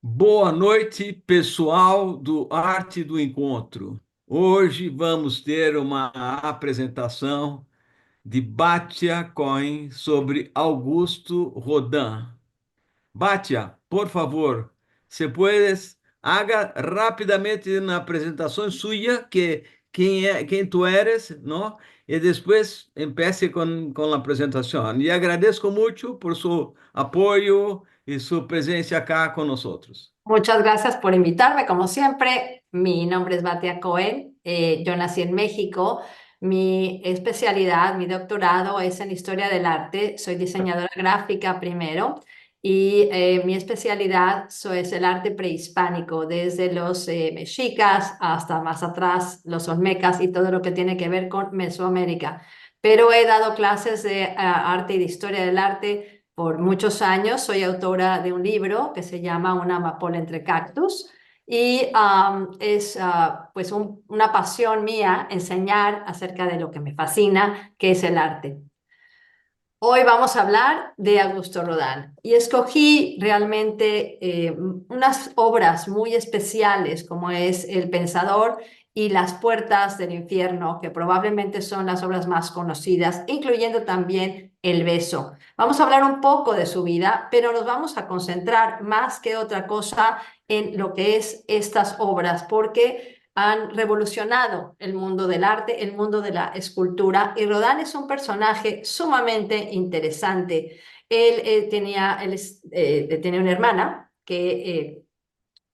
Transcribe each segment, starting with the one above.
Boa noite, pessoal do Arte do Encontro. Hoje vamos ter uma apresentação de Batia Cohen sobre Augusto Rodin. Batia, por favor, se puedes, haga rápidamente una presentación suya, quién tú eres, ¿no? Y después empiece con la presentación. Y agradezco mucho por su apoyo y su presencia acá con nosotros. Muchas gracias por invitarme. Como siempre, mi nombre es Batia Cohen. Yo nací en México. Mi especialidad, mi doctorado es en historia del arte. Soy diseñadora gráfica primero y mi especialidad es el arte prehispánico, desde los mexicas hasta más atrás, los olmecas y todo lo que tiene que ver con Mesoamérica. Pero he dado clases de arte y de historia del arte por muchos años. Soy autora de un libro que se llama Una amapola entre cactus y es pues una pasión mía enseñar acerca de lo que me fascina, que es el arte. Hoy vamos a hablar de Augusto Rodin y escogí realmente unas obras muy especiales como es El Pensador y Las Puertas del Infierno, que probablemente son las obras más conocidas, incluyendo también El Beso. Vamos a hablar un poco de su vida, pero nos vamos a concentrar más que otra cosa en lo que es estas obras, porque han revolucionado el mundo del arte, el mundo de la escultura, y Rodin es un personaje sumamente interesante. Tenía una hermana que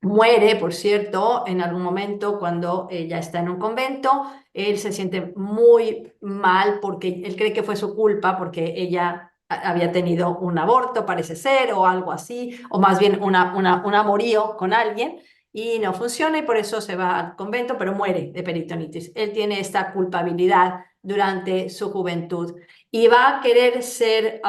muere, por cierto, en algún momento cuando ella está en un convento. Él se siente muy mal porque él cree que fue su culpa porque ella había tenido un aborto, parece ser, o algo así, o más bien un amorío con alguien, y no funciona y por eso se va al convento, pero muere de peritonitis. Él tiene esta culpabilidad durante su juventud y va a querer ser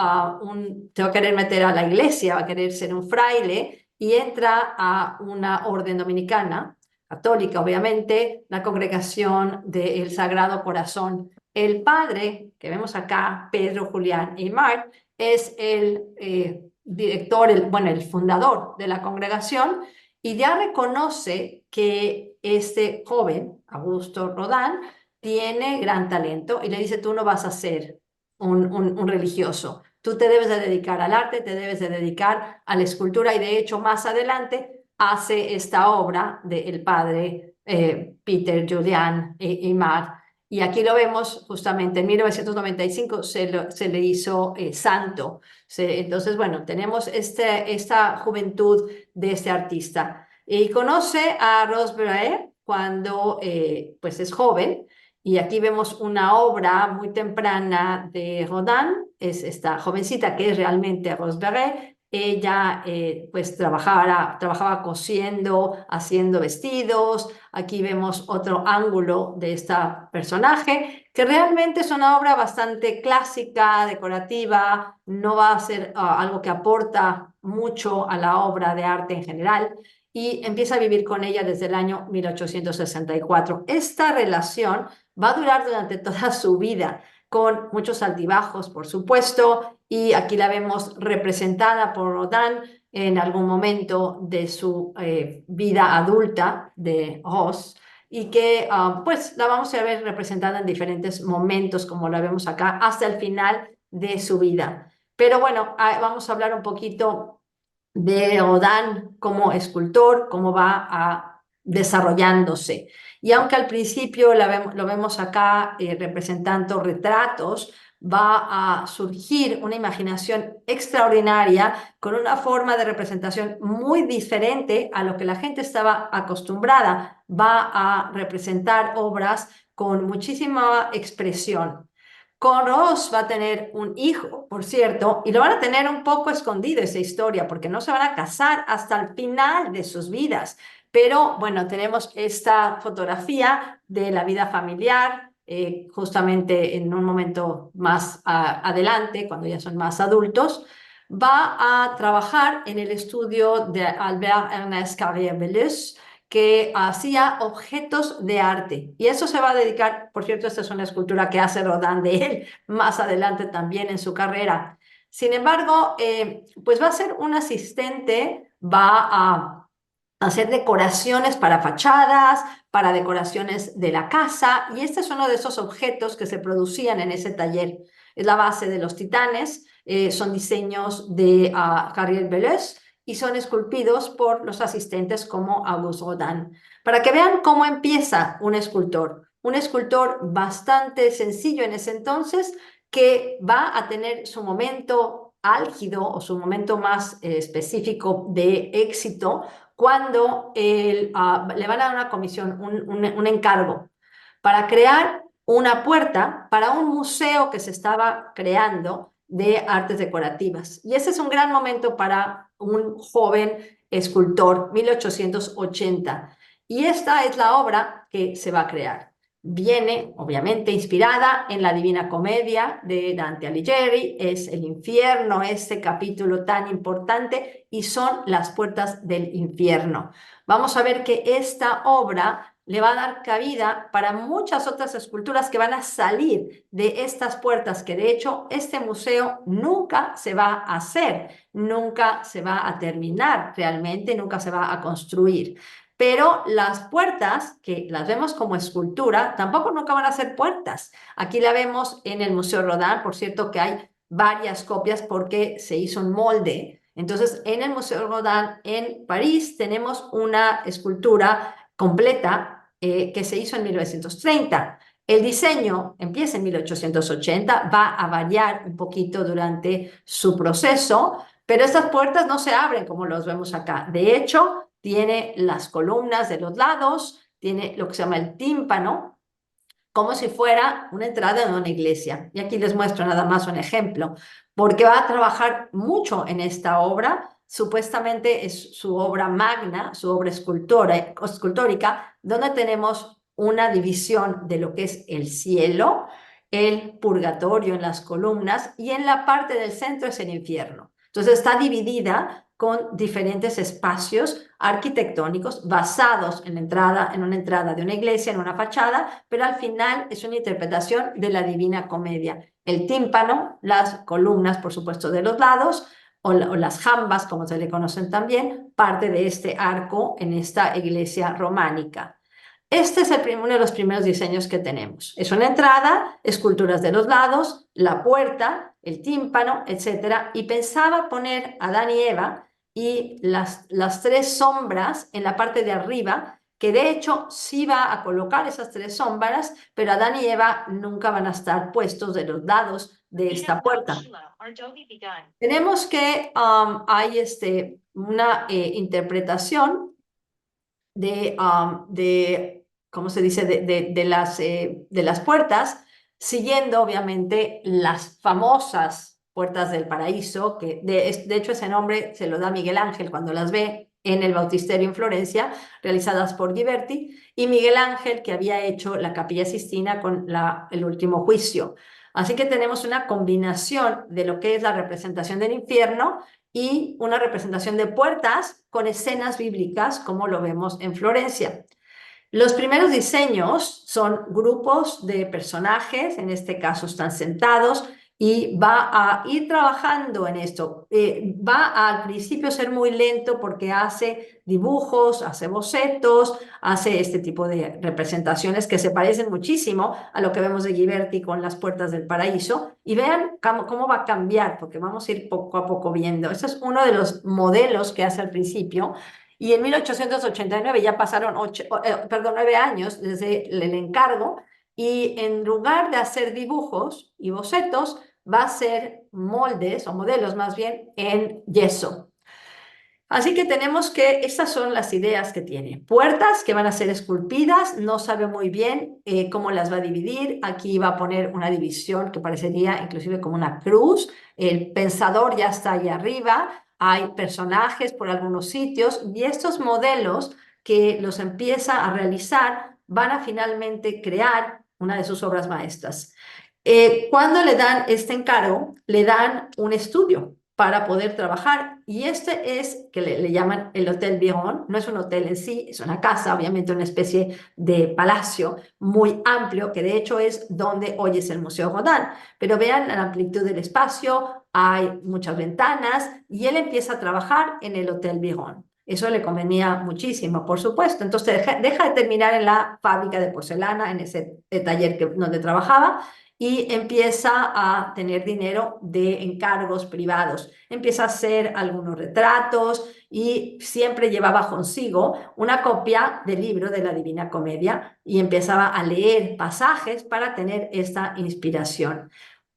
se va a querer meter a la iglesia, va a querer ser un fraile y entra a una orden dominicana, católica obviamente, la Congregación del Sagrado Corazón. El padre que vemos acá, Pedro, Julián y Marc, es el director, bueno, el fundador de la congregación, y ya reconoce que este joven, Augusto Rodin, tiene gran talento y le dice: tú no vas a ser un religioso, tú te debes de dedicar al arte, te debes de dedicar a la escultura. Y de hecho más adelante hace esta obra del padre Peter, Julian y Marc. Y aquí lo vemos justamente en 1995 se le hizo santo. Entonces, bueno, tenemos esta juventud de este artista. Y conoce a Rose Beret cuando pues es joven. Y aquí vemos una obra muy temprana de Rodin. Es esta jovencita que es realmente Rose Beret. Ella pues trabajaba cosiendo, haciendo vestidos. Aquí vemos otro ángulo de esta personaje, que realmente es una obra bastante clásica, decorativa, no va a ser algo que aporta mucho a la obra de arte en general, y empieza a vivir con ella desde el año 1864. Esta relación va a durar durante toda su vida, con muchos altibajos, por supuesto, y aquí la vemos representada por Rodin en algún momento de su vida adulta de Ross, y que pues la vamos a ver representada en diferentes momentos, como la vemos acá, hasta el final de su vida. Pero bueno, vamos a hablar un poquito de Rodin como escultor, cómo va desarrollándose. Y aunque al principio lo vemos acá representando retratos, va a surgir una imaginación extraordinaria con una forma de representación muy diferente a lo que la gente estaba acostumbrada. Va a representar obras con muchísima expresión. Con Ross va a tener un hijo, por cierto, y lo van a tener un poco escondido esa historia, porque no se van a casar hasta el final de sus vidas. Pero bueno, tenemos esta fotografía de la vida familiar, justamente en un momento más adelante, cuando ya son más adultos. Va a trabajar en el estudio de Albert Ernest Carrier-Belleuse, que hacía objetos de arte. Y eso se va a dedicar, por cierto, esta es una escultura que hace Rodin de él más adelante también en su carrera. Sin embargo, pues va a ser un asistente, va a hacer decoraciones para fachadas, para decoraciones de la casa, y este es uno de esos objetos que se producían en ese taller. Es la base de los Titanes, son diseños de Carrier Belleuse y son esculpidos por los asistentes como Auguste Rodin. Para que vean cómo empieza un escultor bastante sencillo en ese entonces, que va a tener su momento álgido o su momento más específico de éxito cuando le van a dar una comisión, un encargo para crear una puerta para un museo que se estaba creando de artes decorativas. Y ese es un gran momento para un joven escultor, 1880. Y esta es la obra que se va a crear. Viene, obviamente, inspirada en la Divina Comedia de Dante Alighieri, es el infierno, este capítulo tan importante, y son las puertas del infierno. Vamos a ver que esta obra le va a dar cabida para muchas otras esculturas que van a salir de estas puertas, que de hecho este museo nunca se va a hacer, nunca se va a terminar realmente, nunca se va a construir. Pero las puertas, que las vemos como escultura, tampoco nunca van a ser puertas. Aquí la vemos en el Museo Rodin, por cierto que hay varias copias porque se hizo un molde. Entonces, en el Museo Rodin en París tenemos una escultura completa que se hizo en 1930. El diseño empieza en 1880, va a variar un poquito durante su proceso, pero estas puertas no se abren como los vemos acá. De hecho, tiene las columnas de los lados, tiene lo que se llama el tímpano, como si fuera una entrada en una iglesia. Y aquí les muestro nada más un ejemplo, porque va a trabajar mucho en esta obra. Supuestamente es su obra magna, su obra escultórica, donde tenemos una división de lo que es el cielo, el purgatorio en las columnas, y en la parte del centro es el infierno. Entonces está dividida con diferentes espacios arquitectónicos basados en una entrada de una iglesia, en una fachada, pero al final es una interpretación de la Divina Comedia. El tímpano, las columnas, por supuesto, de los lados, o las jambas, como se le conocen también, parte de este arco en esta iglesia románica. Este es uno de los primeros diseños que tenemos. Es una entrada, esculturas de los lados, la puerta, el tímpano, etc. Y pensaba poner a Adán y Eva y las tres sombras en la parte de arriba, que de hecho sí va a colocar esas tres sombras, pero Adán y Eva nunca van a estar puestos de los lados de esta puerta. Tenemos que hay una interpretación de ¿cómo se dice?, de las puertas, siguiendo obviamente las famosas puertas del paraíso, que de hecho ese nombre se lo da Miguel Ángel cuando las ve en el Bautisterio en Florencia, realizadas por Ghiberti, y Miguel Ángel que había hecho la Capilla Sistina con el Último Juicio. Así que tenemos una combinación de lo que es la representación del infierno y una representación de puertas con escenas bíblicas, como lo vemos en Florencia. Los primeros diseños son grupos de personajes, en este caso están sentados, y va a ir trabajando en esto. Va al principio ser muy lento porque hace dibujos, hace bocetos, hace este tipo de representaciones que se parecen muchísimo a lo que vemos de Ghiberti con las puertas del paraíso. Y vean cómo va a cambiar, porque vamos a ir poco a poco viendo. Este es uno de los modelos que hace al principio. Y en 1889 ya pasaron 9 años desde el encargo, y en lugar de hacer dibujos y bocetos, va a ser moldes o modelos más bien en yeso. Así que tenemos que estas son las ideas que tiene. Puertas que van a ser esculpidas, no sabe muy bien cómo las va a dividir. Aquí va a poner una división que parecería inclusive como una cruz. El pensador ya está ahí arriba. Hay personajes por algunos sitios y estos modelos que los empieza a realizar van a finalmente crear una de sus obras maestras. Cuando le dan este encargo, le dan un estudio para poder trabajar, y este es que le llaman el Hotel Biron. No es un hotel en sí, es una casa, obviamente una especie de palacio muy amplio, que de hecho es donde hoy es el Museo Rodin, pero vean la amplitud del espacio, hay muchas ventanas, y él empieza a trabajar en el Hotel Biron. Eso le convenía muchísimo, por supuesto. Entonces deja de terminar en la fábrica de porcelana, en ese taller donde trabajaba, y empieza a tener dinero de encargos privados. Empieza a hacer algunos retratos y siempre llevaba consigo una copia del libro de la Divina Comedia y empezaba a leer pasajes para tener esta inspiración.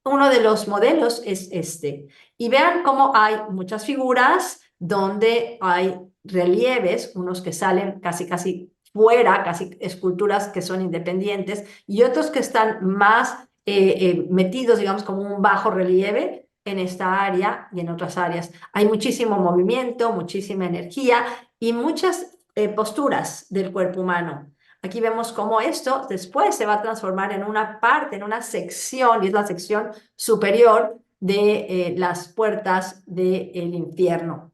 Uno de los modelos es este. Y vean cómo hay muchas figuras donde hay relieves, unos que salen casi fuera, casi esculturas que son independientes, y otros que están más metidos, digamos, como un bajo relieve en esta área y en otras áreas. Hay muchísimo movimiento, muchísima energía y muchas posturas del cuerpo humano. Aquí vemos cómo esto después se va a transformar en una parte, en una sección, y es la sección superior de las puertas del infierno.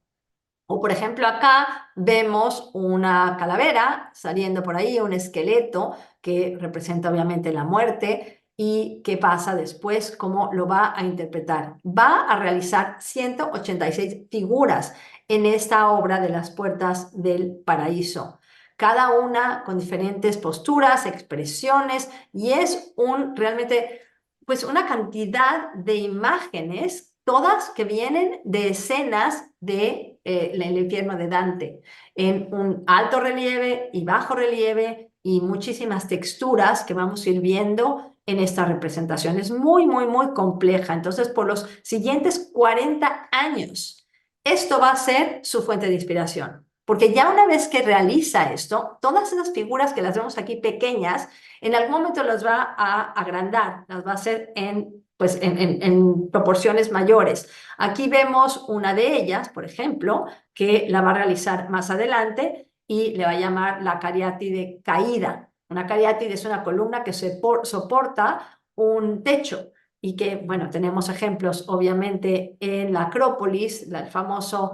O por ejemplo acá vemos una calavera saliendo por ahí, un esqueleto que representa obviamente la muerte y qué pasa después, cómo lo va a interpretar. Va a realizar 186 figuras en esta obra de las puertas del paraíso, cada una con diferentes posturas, expresiones, y es realmente pues una cantidad de imágenes, todas que vienen de escenas de el infierno de Dante, en un alto relieve y bajo relieve y muchísimas texturas que vamos a ir viendo en esta representación. Es muy compleja. Entonces, por los siguientes 40 años, esto va a ser su fuente de inspiración. Porque ya una vez que realiza esto, todas esas figuras que las vemos aquí pequeñas, en algún momento las va a agrandar, las va a hacer pues en proporciones mayores. Aquí vemos una de ellas, por ejemplo, que la va a realizar más adelante y le va a llamar la cariátide caída. Una cariátide es una columna que soporta un techo y que, bueno, tenemos ejemplos obviamente en la Acrópolis, el famoso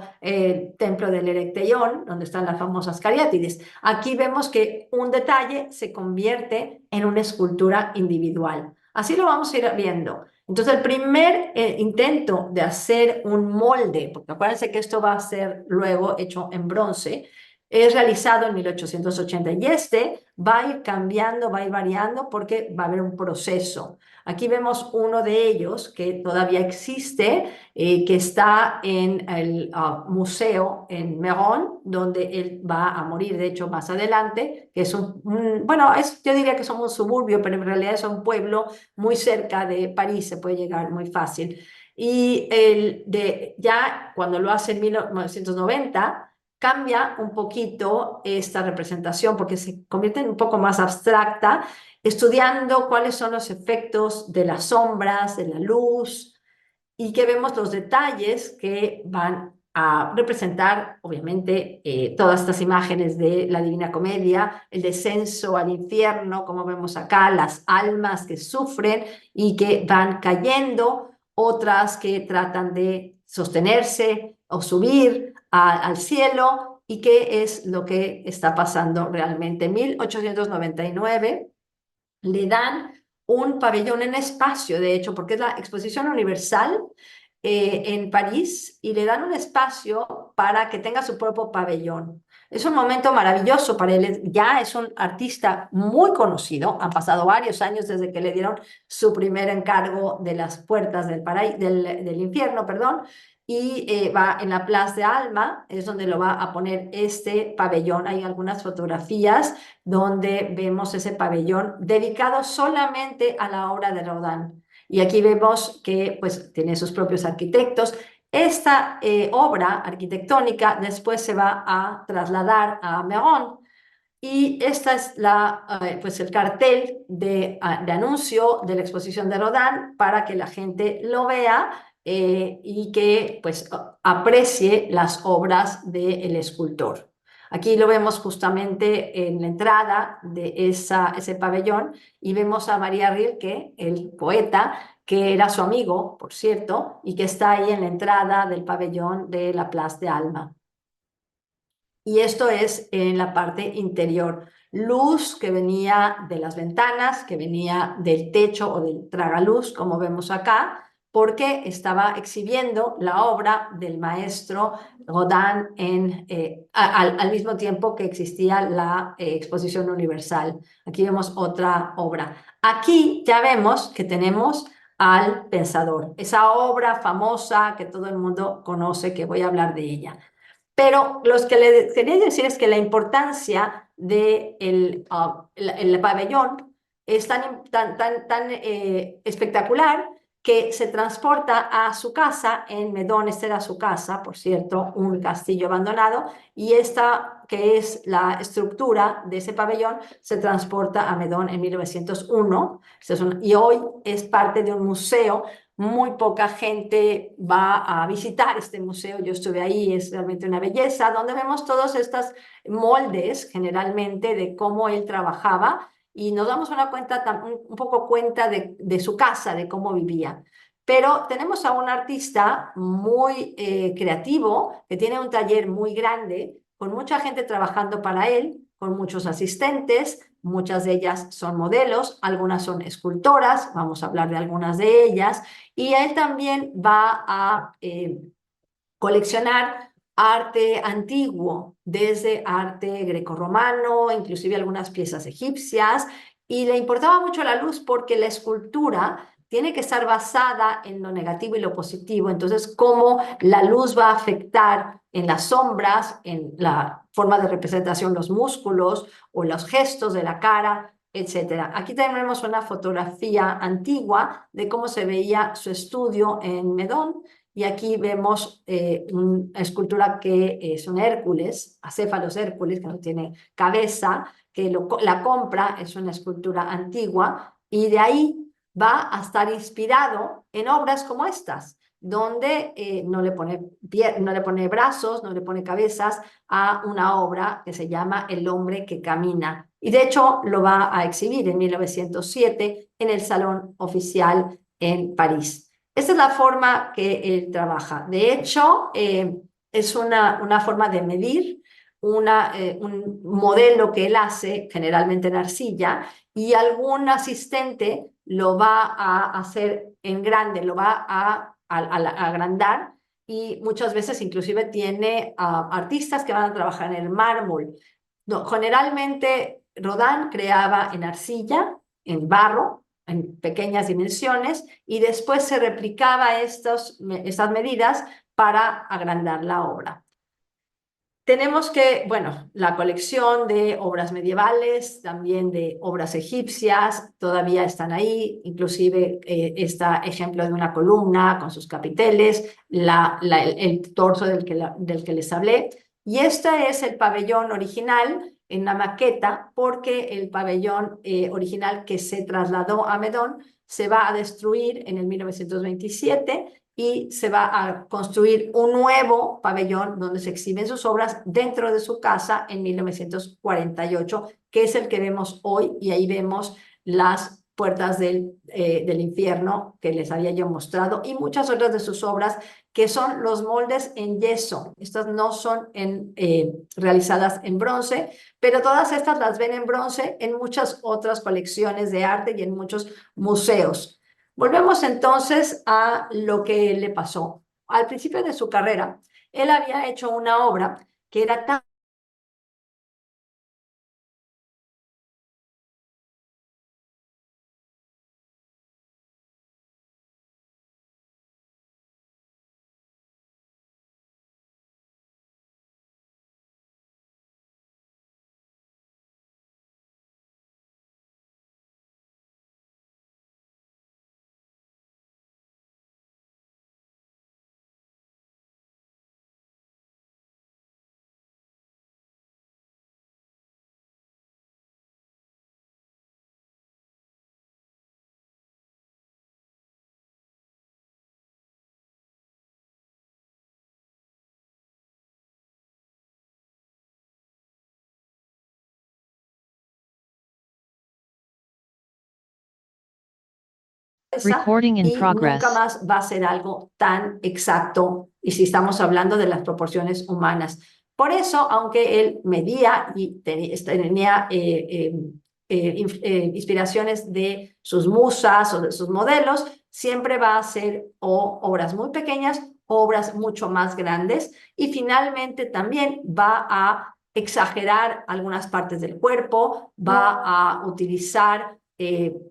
templo del Erecteión, donde están las famosas cariátides. Aquí vemos que un detalle se convierte en una escultura individual. Así lo vamos a ir viendo. Entonces, el primer intento de hacer un molde, porque acuérdense que esto va a ser luego hecho en bronce, es realizado en 1880 y este va a ir cambiando, va a ir variando porque va a haber un proceso. Aquí vemos uno de ellos que todavía existe, que está en el museo en Meron, donde él va a morir, de hecho, más adelante, que es bueno, yo diría que somos un suburbio, pero en realidad es un pueblo muy cerca de París, se puede llegar muy fácil. Y ya cuando lo hace en 1990, cambia un poquito esta representación porque se convierte en un poco más abstracta, estudiando cuáles son los efectos de las sombras, de la luz, y que vemos los detalles que van a representar, obviamente, todas estas imágenes de la Divina Comedia, el descenso al infierno, como vemos acá, las almas que sufren y que van cayendo, otras que tratan de sostenerse o subir al cielo, y qué es lo que está pasando realmente. En 1899 le dan un pabellón en espacio, de hecho, porque es la Exposición Universal en París, y le dan un espacio para que tenga su propio pabellón. Es un momento maravilloso para él, ya es un artista muy conocido, han pasado varios años desde que le dieron su primer encargo de las puertas del infierno, perdón, y va en la Plaza de Alma, es donde lo va a poner este pabellón. Hay algunas fotografías donde vemos ese pabellón dedicado solamente a la obra de Rodin. Y aquí vemos que pues, tiene sus propios arquitectos. Esta obra arquitectónica después se va a trasladar a Meron, y esta es pues el cartel de anuncio de la exposición de Rodin para que la gente lo vea y que pues aprecie las obras del escultor. Aquí lo vemos justamente en la entrada de ese pabellón, y vemos a María Rilke, el poeta, que era su amigo, por cierto, y que está ahí en la entrada del pabellón de la Place de Alma. Y esto es en la parte interior. Luz que venía de las ventanas, que venía del techo o del tragaluz, como vemos acá, porque estaba exhibiendo la obra del maestro Rodin al mismo tiempo que existía la Exposición Universal. Aquí vemos otra obra. Aquí ya vemos que tenemos al Pensador, esa obra famosa que todo el mundo conoce, que voy a hablar de ella. Pero lo que le quería decir es que la importancia del el pabellón es tan espectacular que se transporta a su casa en Medón. Esta era su casa, por cierto, un castillo abandonado, y esta, que es la estructura de ese pabellón, se transporta a Medón en 1901, y hoy es parte de un museo. Muy poca gente va a visitar este museo. Yo estuve ahí, es realmente una belleza, donde vemos todos estos moldes, generalmente, de cómo él trabajaba, y nos damos un poco cuenta de su casa, de cómo vivía. Pero tenemos a un artista muy creativo, que tiene un taller muy grande, con mucha gente trabajando para él, con muchos asistentes. Muchas de ellas son modelos, algunas son escultoras, vamos a hablar de algunas de ellas, y él también va a coleccionar arte antiguo, desde arte grecorromano, inclusive algunas piezas egipcias, y le importaba mucho la luz porque la escultura tiene que estar basada en lo negativo y lo positivo. Entonces, cómo la luz va a afectar en las sombras, en la forma de representación, los músculos o los gestos de la cara, etcétera. Aquí tenemos una fotografía antigua de cómo se veía su estudio en Medón, y aquí vemos una escultura que es un Hércules, Acéfalos Hércules, que no tiene cabeza, que la compra, es una escultura antigua, y de ahí va a estar inspirado en obras como estas, donde no le pone brazos, no le pone cabezas a una obra que se llama El hombre que camina. Y de hecho lo va a exhibir en 1907 en el Salón Oficial en París. Esta es la forma que él trabaja. De hecho, es una forma de medir, un modelo que él hace, generalmente en arcilla, y algún asistente lo va a hacer en grande, lo va a agrandar, y muchas veces inclusive tiene artistas que van a trabajar en el mármol. No, generalmente Rodin creaba en arcilla, en barro, en pequeñas dimensiones, y después se replicaba estas medidas para agrandar la obra. Tenemos bueno, la colección de obras medievales, también de obras egipcias, todavía están ahí, inclusive está ejemplo de una columna con sus capiteles, el torso del que les hablé, y este es el pabellón original en la maqueta, porque el pabellón original que se trasladó a Medón se va a destruir en el 1927, y se va a construir un nuevo pabellón donde se exhiben sus obras dentro de su casa en 1948, que es el que vemos hoy, y ahí vemos las puertas del infierno que les había yo mostrado, y muchas otras de sus obras, que son los moldes en yeso. Estas no son realizadas en bronce, pero todas estas las ven en bronce en muchas otras colecciones de arte y en muchos museos. Volvemos entonces a lo que le pasó. Al principio de su carrera, él había hecho una obra que era tan Recording in y nunca progress. más va a ser algo tan exacto, y si estamos hablando de las proporciones humanas. Por eso, aunque él medía y tenía inspiraciones de sus musas o de sus modelos, siempre va a ser o obras muy pequeñas, obras mucho más grandes, y finalmente también va a exagerar algunas partes del cuerpo, va a utilizar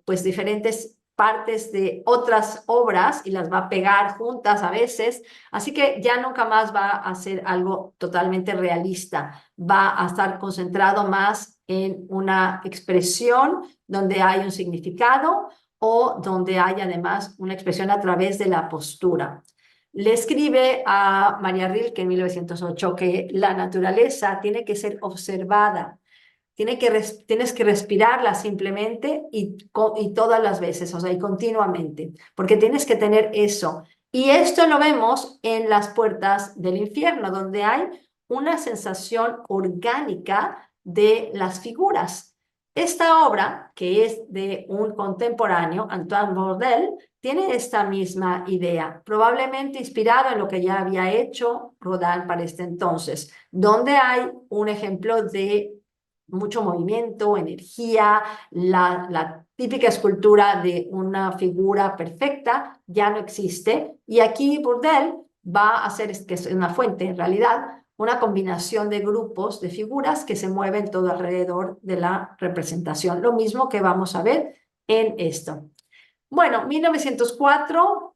pues diferentes partes de otras obras y las va a pegar juntas a veces, así que ya nunca más va a ser algo totalmente realista, va a estar concentrado más en una expresión donde hay un significado o donde hay además una expresión a través de la postura. Le escribe a Maria Rilke en 1908 que la naturaleza tiene que ser observada, tienes que respirarla simplemente y todas las veces, o sea, y continuamente, porque tienes que tener eso. Y esto lo vemos en las puertas del infierno, donde hay una sensación orgánica de las figuras. Esta obra, que es de un contemporáneo, Antoine Bourdelle, tiene esta misma idea, probablemente inspirado en lo que ya había hecho Rodin para este entonces, donde hay un ejemplo de mucho movimiento, energía, la típica escultura de una figura perfecta ya no existe. Y aquí Bourdelle va a hacer, que es una fuente en realidad, una combinación de grupos de figuras que se mueven todo alrededor de la representación. Lo mismo que vamos a ver en esto. Bueno, 1904,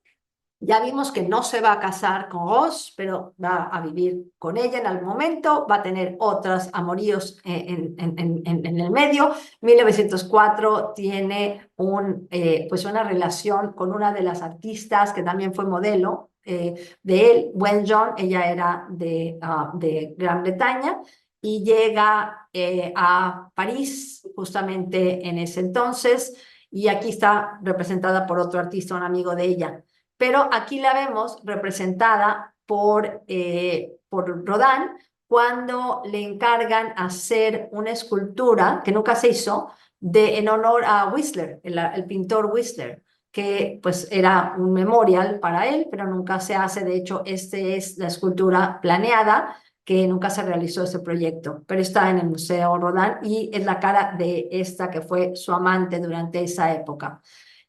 ya vimos que no se va a casar con Ross, pero va a vivir con ella en algún momento, va a tener otros amoríos en el medio. 1904 tiene pues una relación con una de las artistas que también fue modelo de él, Gwen John, ella era de Gran Bretaña, y llega a París justamente en ese entonces, y aquí está representada por otro artista, un amigo de ella, pero aquí la vemos representada por Rodin cuando le encargan hacer una escultura que nunca se hizo en honor a Whistler, el pintor Whistler, que pues era un memorial para él, pero nunca se hace. De hecho, este es la escultura planeada, que nunca se realizó ese proyecto, pero está en el Museo Rodin y es la cara de esta que fue su amante durante esa época.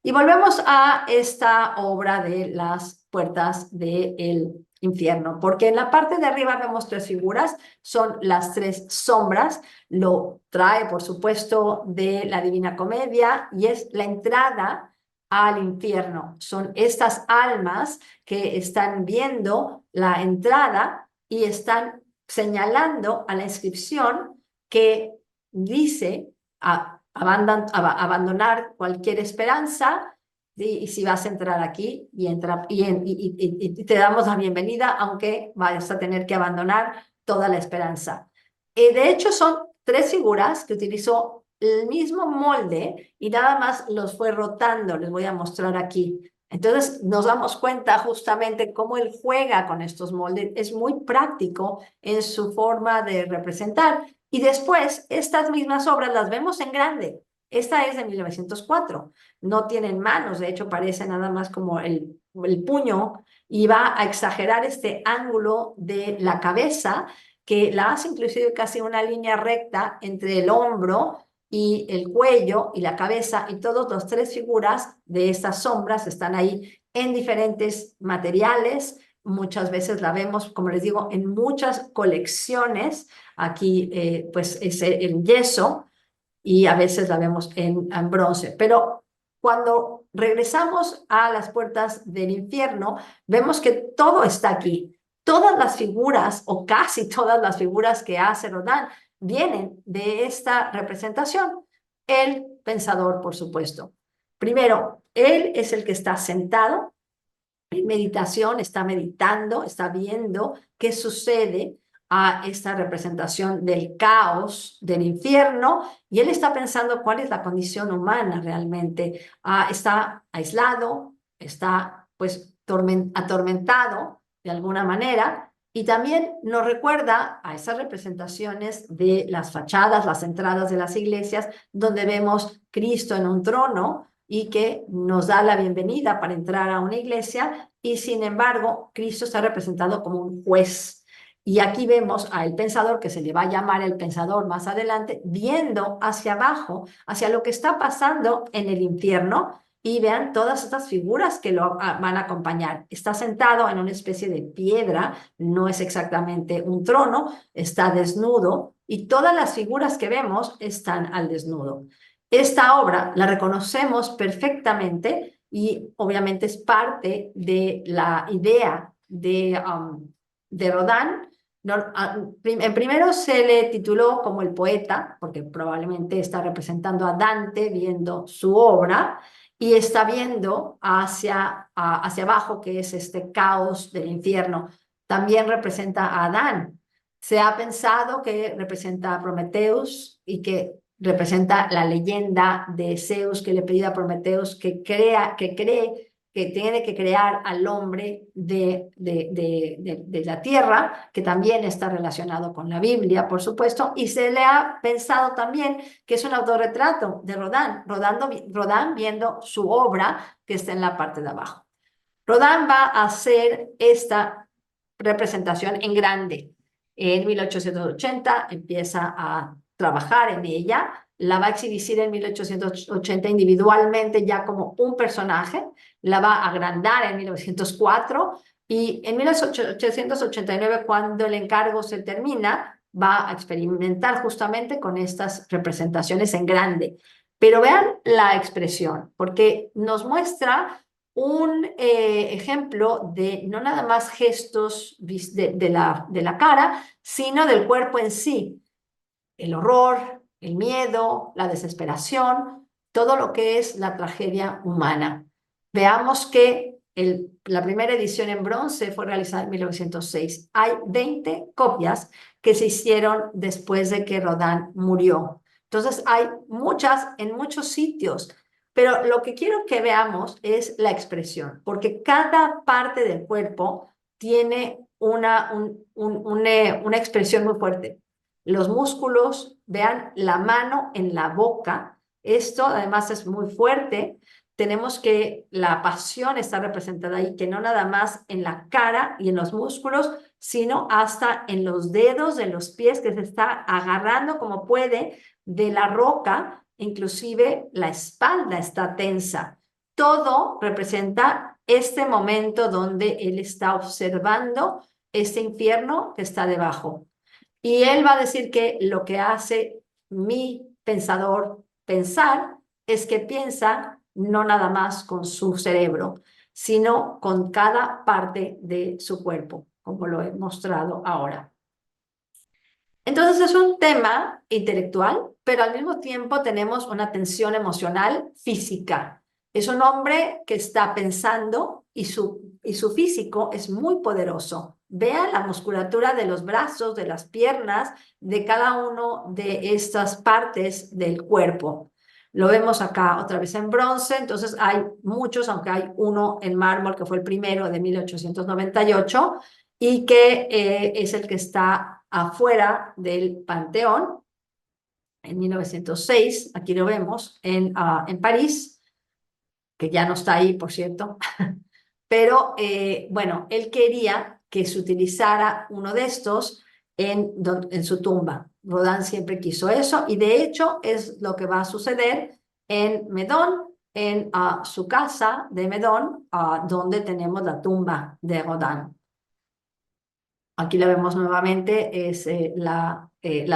Y volvemos a esta obra de las puertas del infierno, porque en la parte de arriba vemos tres figuras, son las tres sombras, lo trae por supuesto de la Divina Comedia y es la entrada al infierno. Son estas almas que están viendo la entrada y están señalando a la inscripción que dice abandonar cualquier esperanza, y si vas a entrar aquí y te damos la bienvenida, aunque vas a tener que abandonar toda la esperanza. De hecho, son tres figuras que utilizó el mismo molde y nada más los fue rotando, les voy a mostrar aquí. Entonces nos damos cuenta justamente cómo él juega con estos moldes, es muy práctico en su forma de representar. Y después, estas mismas obras las vemos en grande. Esta es de 1904. No tienen manos, de hecho parece nada más como el puño, y va a exagerar este ángulo de la cabeza, que la hace inclusive casi una línea recta entre el hombro y el cuello y la cabeza, y todas las tres figuras de estas sombras están ahí en diferentes materiales. Muchas veces la vemos, como les digo, en muchas colecciones. Aquí pues es el yeso y a veces la vemos en bronce. Pero cuando regresamos a las puertas del infierno, vemos que todo está aquí. Todas las figuras, o casi todas las figuras que hace Rodin, vienen de esta representación. El pensador, por supuesto. Primero, él es el que está sentado en meditación, está meditando, está viendo qué sucede a esta representación del caos, del infierno, y él está pensando cuál es la condición humana realmente. Está aislado, está pues atormentado de alguna manera, y también nos recuerda a esas representaciones de las fachadas, las entradas de las iglesias, donde vemos Cristo en un trono y que nos da la bienvenida para entrar a una iglesia, y sin embargo Cristo está representado como un juez Y aquí vemos al pensador, que se le va a llamar el pensador más adelante, viendo hacia abajo, hacia lo que está pasando en el infierno, y vean todas estas figuras que lo van a acompañar. Está sentado en una especie de piedra, no es exactamente un trono, está desnudo, y todas las figuras que vemos están al desnudo. Esta obra la reconocemos perfectamente y obviamente es parte de la idea de Rodin. No, en primero se le tituló como el poeta, porque probablemente está representando a Dante viendo su obra y está viendo hacia abajo, que es este caos del infierno. También representa a Adán. Se ha pensado que representa a Prometeus y que representa la leyenda de Zeus, que le pide a Prometeus que cree que tiene que crear al hombre de la tierra, que también está relacionado con la Biblia, por supuesto, y se le ha pensado también que es un autorretrato de Rodin viendo su obra que está en la parte de abajo. Rodin va a hacer esta representación en grande. En 1880 empieza a trabajar en ella, la va a exhibir en 1880 individualmente ya como un personaje, la va a agrandar en 1904 y en 1889, cuando el encargo se termina, va a experimentar justamente con estas representaciones en grande. Pero vean la expresión, porque nos muestra un ejemplo de no nada más gestos de la cara, sino del cuerpo en sí. El horror, el miedo, la desesperación, todo lo que es la tragedia humana. Veamos que la primera edición en bronce fue realizada en 1906. Hay 20 copias que se hicieron después de que Rodin murió. Entonces hay muchas en muchos sitios, pero lo que quiero que veamos es la expresión, porque cada parte del cuerpo tiene una expresión muy fuerte. Los músculos, vean la mano en la boca, esto además es muy fuerte. Tenemos que la pasión está representada ahí, que no nada más en la cara y en los músculos, sino hasta en los dedos de los pies, que se está agarrando como puede de la roca, inclusive la espalda está tensa. Todo representa este momento donde él está observando este infierno que está debajo. Y él va a decir que lo que hace mi pensador pensar es que piensa no nada más con su cerebro, sino con cada parte de su cuerpo, como lo he mostrado ahora. Entonces es un tema intelectual, pero al mismo tiempo tenemos una tensión emocional física. Es un hombre que está pensando y su físico es muy poderoso. Vean la musculatura de los brazos, de las piernas, de cada uno de estas partes del cuerpo. Lo vemos acá otra vez en bronce, entonces hay muchos, aunque hay uno en mármol que fue el primero de 1898 y que es el que está afuera del Panteón en 1906. Aquí lo vemos en París, que ya no está ahí, por cierto. Pero bueno, él quería que se utilizara uno de estos en su tumba. Rodin siempre quiso eso y de hecho es lo que va a suceder en Meudon, en su casa de Meudon, donde tenemos la tumba de Rodin. Aquí la vemos nuevamente, es la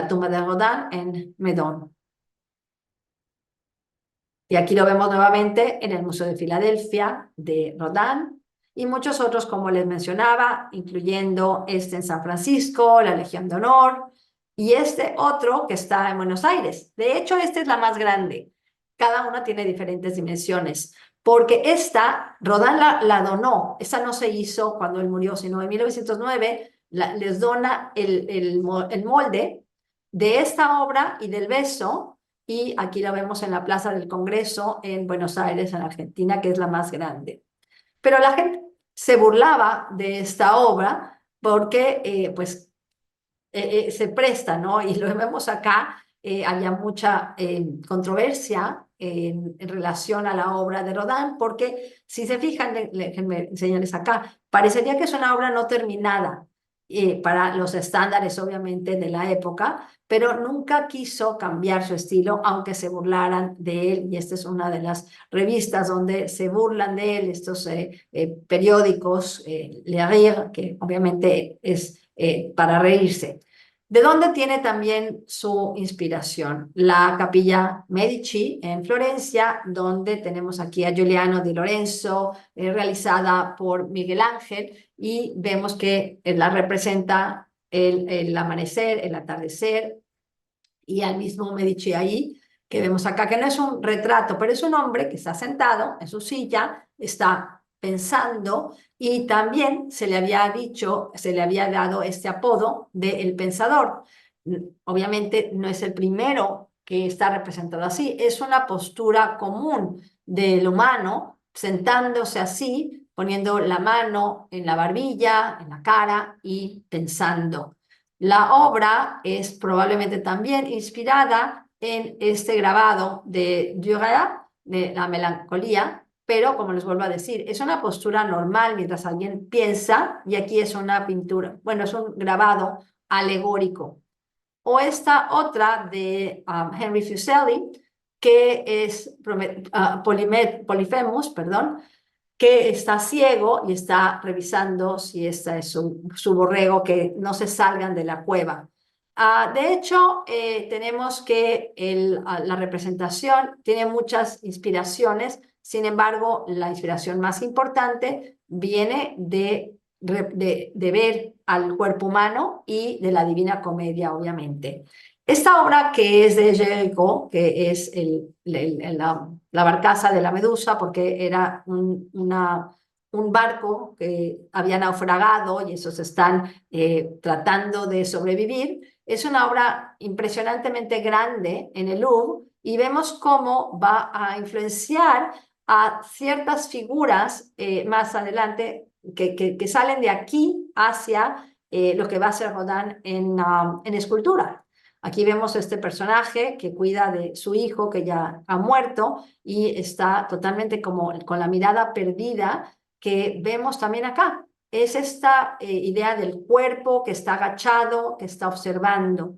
tumba de Rodin en Meudon. Y aquí lo vemos nuevamente en el Museo de Filadelfia de Rodin y muchos otros, como les mencionaba, incluyendo este en San Francisco, la Legión de Honor, y este otro que está en Buenos Aires. De hecho, esta es la más grande. Cada una tiene diferentes dimensiones, porque esta, Rodin la donó. Esa no se hizo cuando él murió, sino en 1909 les dona el molde de esta obra y del beso, y aquí la vemos en la Plaza del Congreso en Buenos Aires, en Argentina, que es la más grande. Pero la gente se burlaba de esta obra porque pues se presta, ¿no? Y lo vemos acá, había mucha controversia en relación a la obra de Rodin, porque si se fijan, déjenme enseñarles acá, parecería que es una obra no terminada. para los estándares obviamente de la época, pero nunca quiso cambiar su estilo, aunque se burlaran de él, y esta es una de las revistas donde se burlan de él, estos periódicos, Le Rire, que obviamente es para reírse. ¿De dónde tiene también su inspiración? La Capilla Medici en Florencia, donde tenemos aquí a Giuliano di Lorenzo, realizada por Miguel Ángel, y vemos que la representa el amanecer, el atardecer, y al mismo Medici ahí, que vemos acá, que no es un retrato, pero es un hombre que está sentado en su silla, está pensando, y también se le había dicho, se le había dado este apodo de El Pensador. Obviamente no es el primero que está representado así, es una postura común del humano, sentándose así, poniendo la mano en la barbilla, en la cara y pensando. La obra es probablemente también inspirada en este grabado de Dürer, de la melancolía, pero como les vuelvo a decir, es una postura normal mientras alguien piensa, y aquí es una pintura, bueno, es un grabado alegórico. O esta otra de Henry Fuseli, que es Polyphemus, perdón, que está ciego y está revisando si esta es su borrego, que no se salgan de la cueva. De hecho, tenemos que la representación tiene muchas inspiraciones, sin embargo, la inspiración más importante viene de ver al cuerpo humano y de la Divina Comedia, obviamente. Esta obra, que es de Géricault, que es la barcaza de la Medusa, porque era un barco que había naufragado y esos están tratando de sobrevivir, es una obra impresionantemente grande en el Louvre, y vemos cómo va a influenciar a ciertas figuras más adelante que salen de aquí hacia lo que va a ser Rodin en escultura. Aquí vemos este personaje que cuida de su hijo que ya ha muerto y está totalmente como con la mirada perdida, que vemos también acá. Es esta idea del cuerpo que está agachado, que está observando.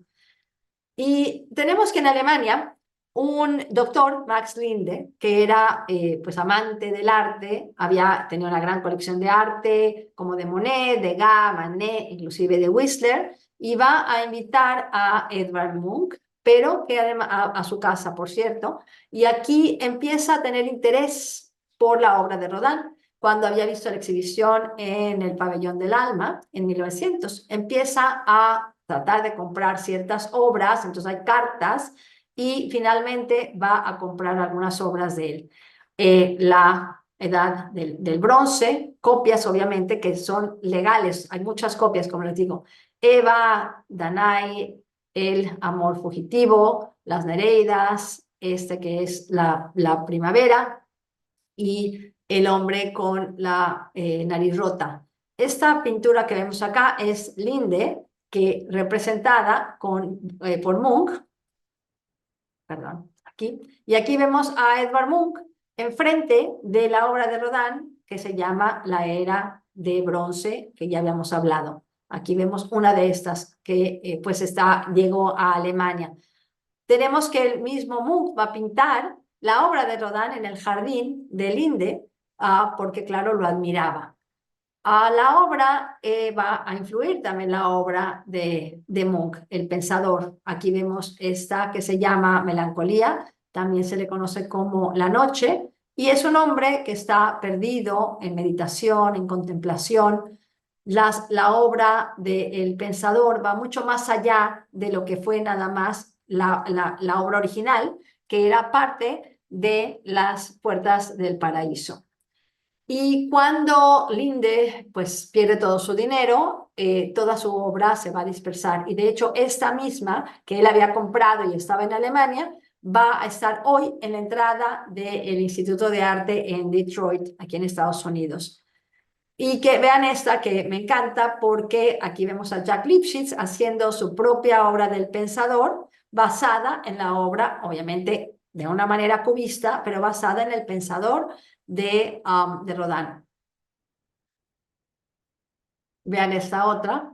Y tenemos que en Alemania un doctor, Max Linde, que era pues amante del arte, había tenido una gran colección de arte, como de Monet, Degas, Manet, inclusive de Whistler, y va a invitar a Edvard Munch, pero que además a su casa, por cierto, y aquí empieza a tener interés por la obra de Rodin. Cuando había visto la exhibición en el Pabellón del Alma en 1900, empieza a tratar de comprar ciertas obras, entonces hay cartas, y finalmente va a comprar algunas obras de él. La edad del bronce, copias obviamente que son legales, hay muchas copias, como les digo. Eva, Danae, el amor fugitivo, las Nereidas, este que es la primavera, y el hombre con la nariz rota. Esta pintura que vemos acá es Linde, que representada por Munch, perdón, aquí, y aquí vemos a Edvard Munch enfrente de la obra de Rodin que se llama La Era de Bronce, que ya habíamos hablado. Aquí vemos una de estas que pues llegó a Alemania. Tenemos que el mismo Munch va a pintar la obra de Rodin en el jardín de Linde, porque claro, lo admiraba. A la obra va a influir también la obra de Munch, El Pensador. Aquí vemos esta que se llama Melancolía, también se le conoce como La Noche, y es un hombre que está perdido en meditación, en contemplación. La obra de El Pensador va mucho más allá de lo que fue nada más la obra original, que era parte de las puertas del paraíso. Y cuando Linde pues pierde todo su dinero, toda su obra se va a dispersar. Y de hecho esta misma que él había comprado y estaba en Alemania, va a estar hoy en la entrada del Instituto de Arte en Detroit, aquí en Estados Unidos. Y que vean esta que me encanta, porque aquí vemos a Jack Lipschitz haciendo su propia obra del Pensador, basada en la obra, obviamente de una manera cubista, pero basada en el Pensador de Rodin. Vean esta otra.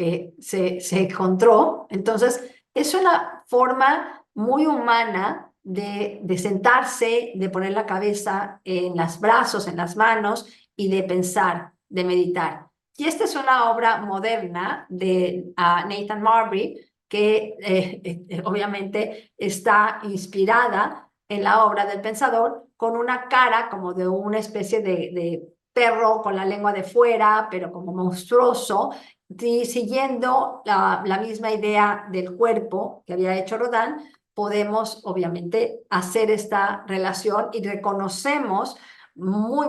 que se encontró. Entonces, es una forma muy humana de sentarse, de poner la cabeza en los brazos, en las manos y de pensar, de meditar. Y esta es una obra moderna de Nathan Marbury, que obviamente está inspirada en la obra del pensador, con una cara como de una especie de perro con la lengua de fuera, pero como monstruoso, siguiendo la misma idea del cuerpo que había hecho Rodin. Podemos obviamente hacer esta relación y reconocemos muy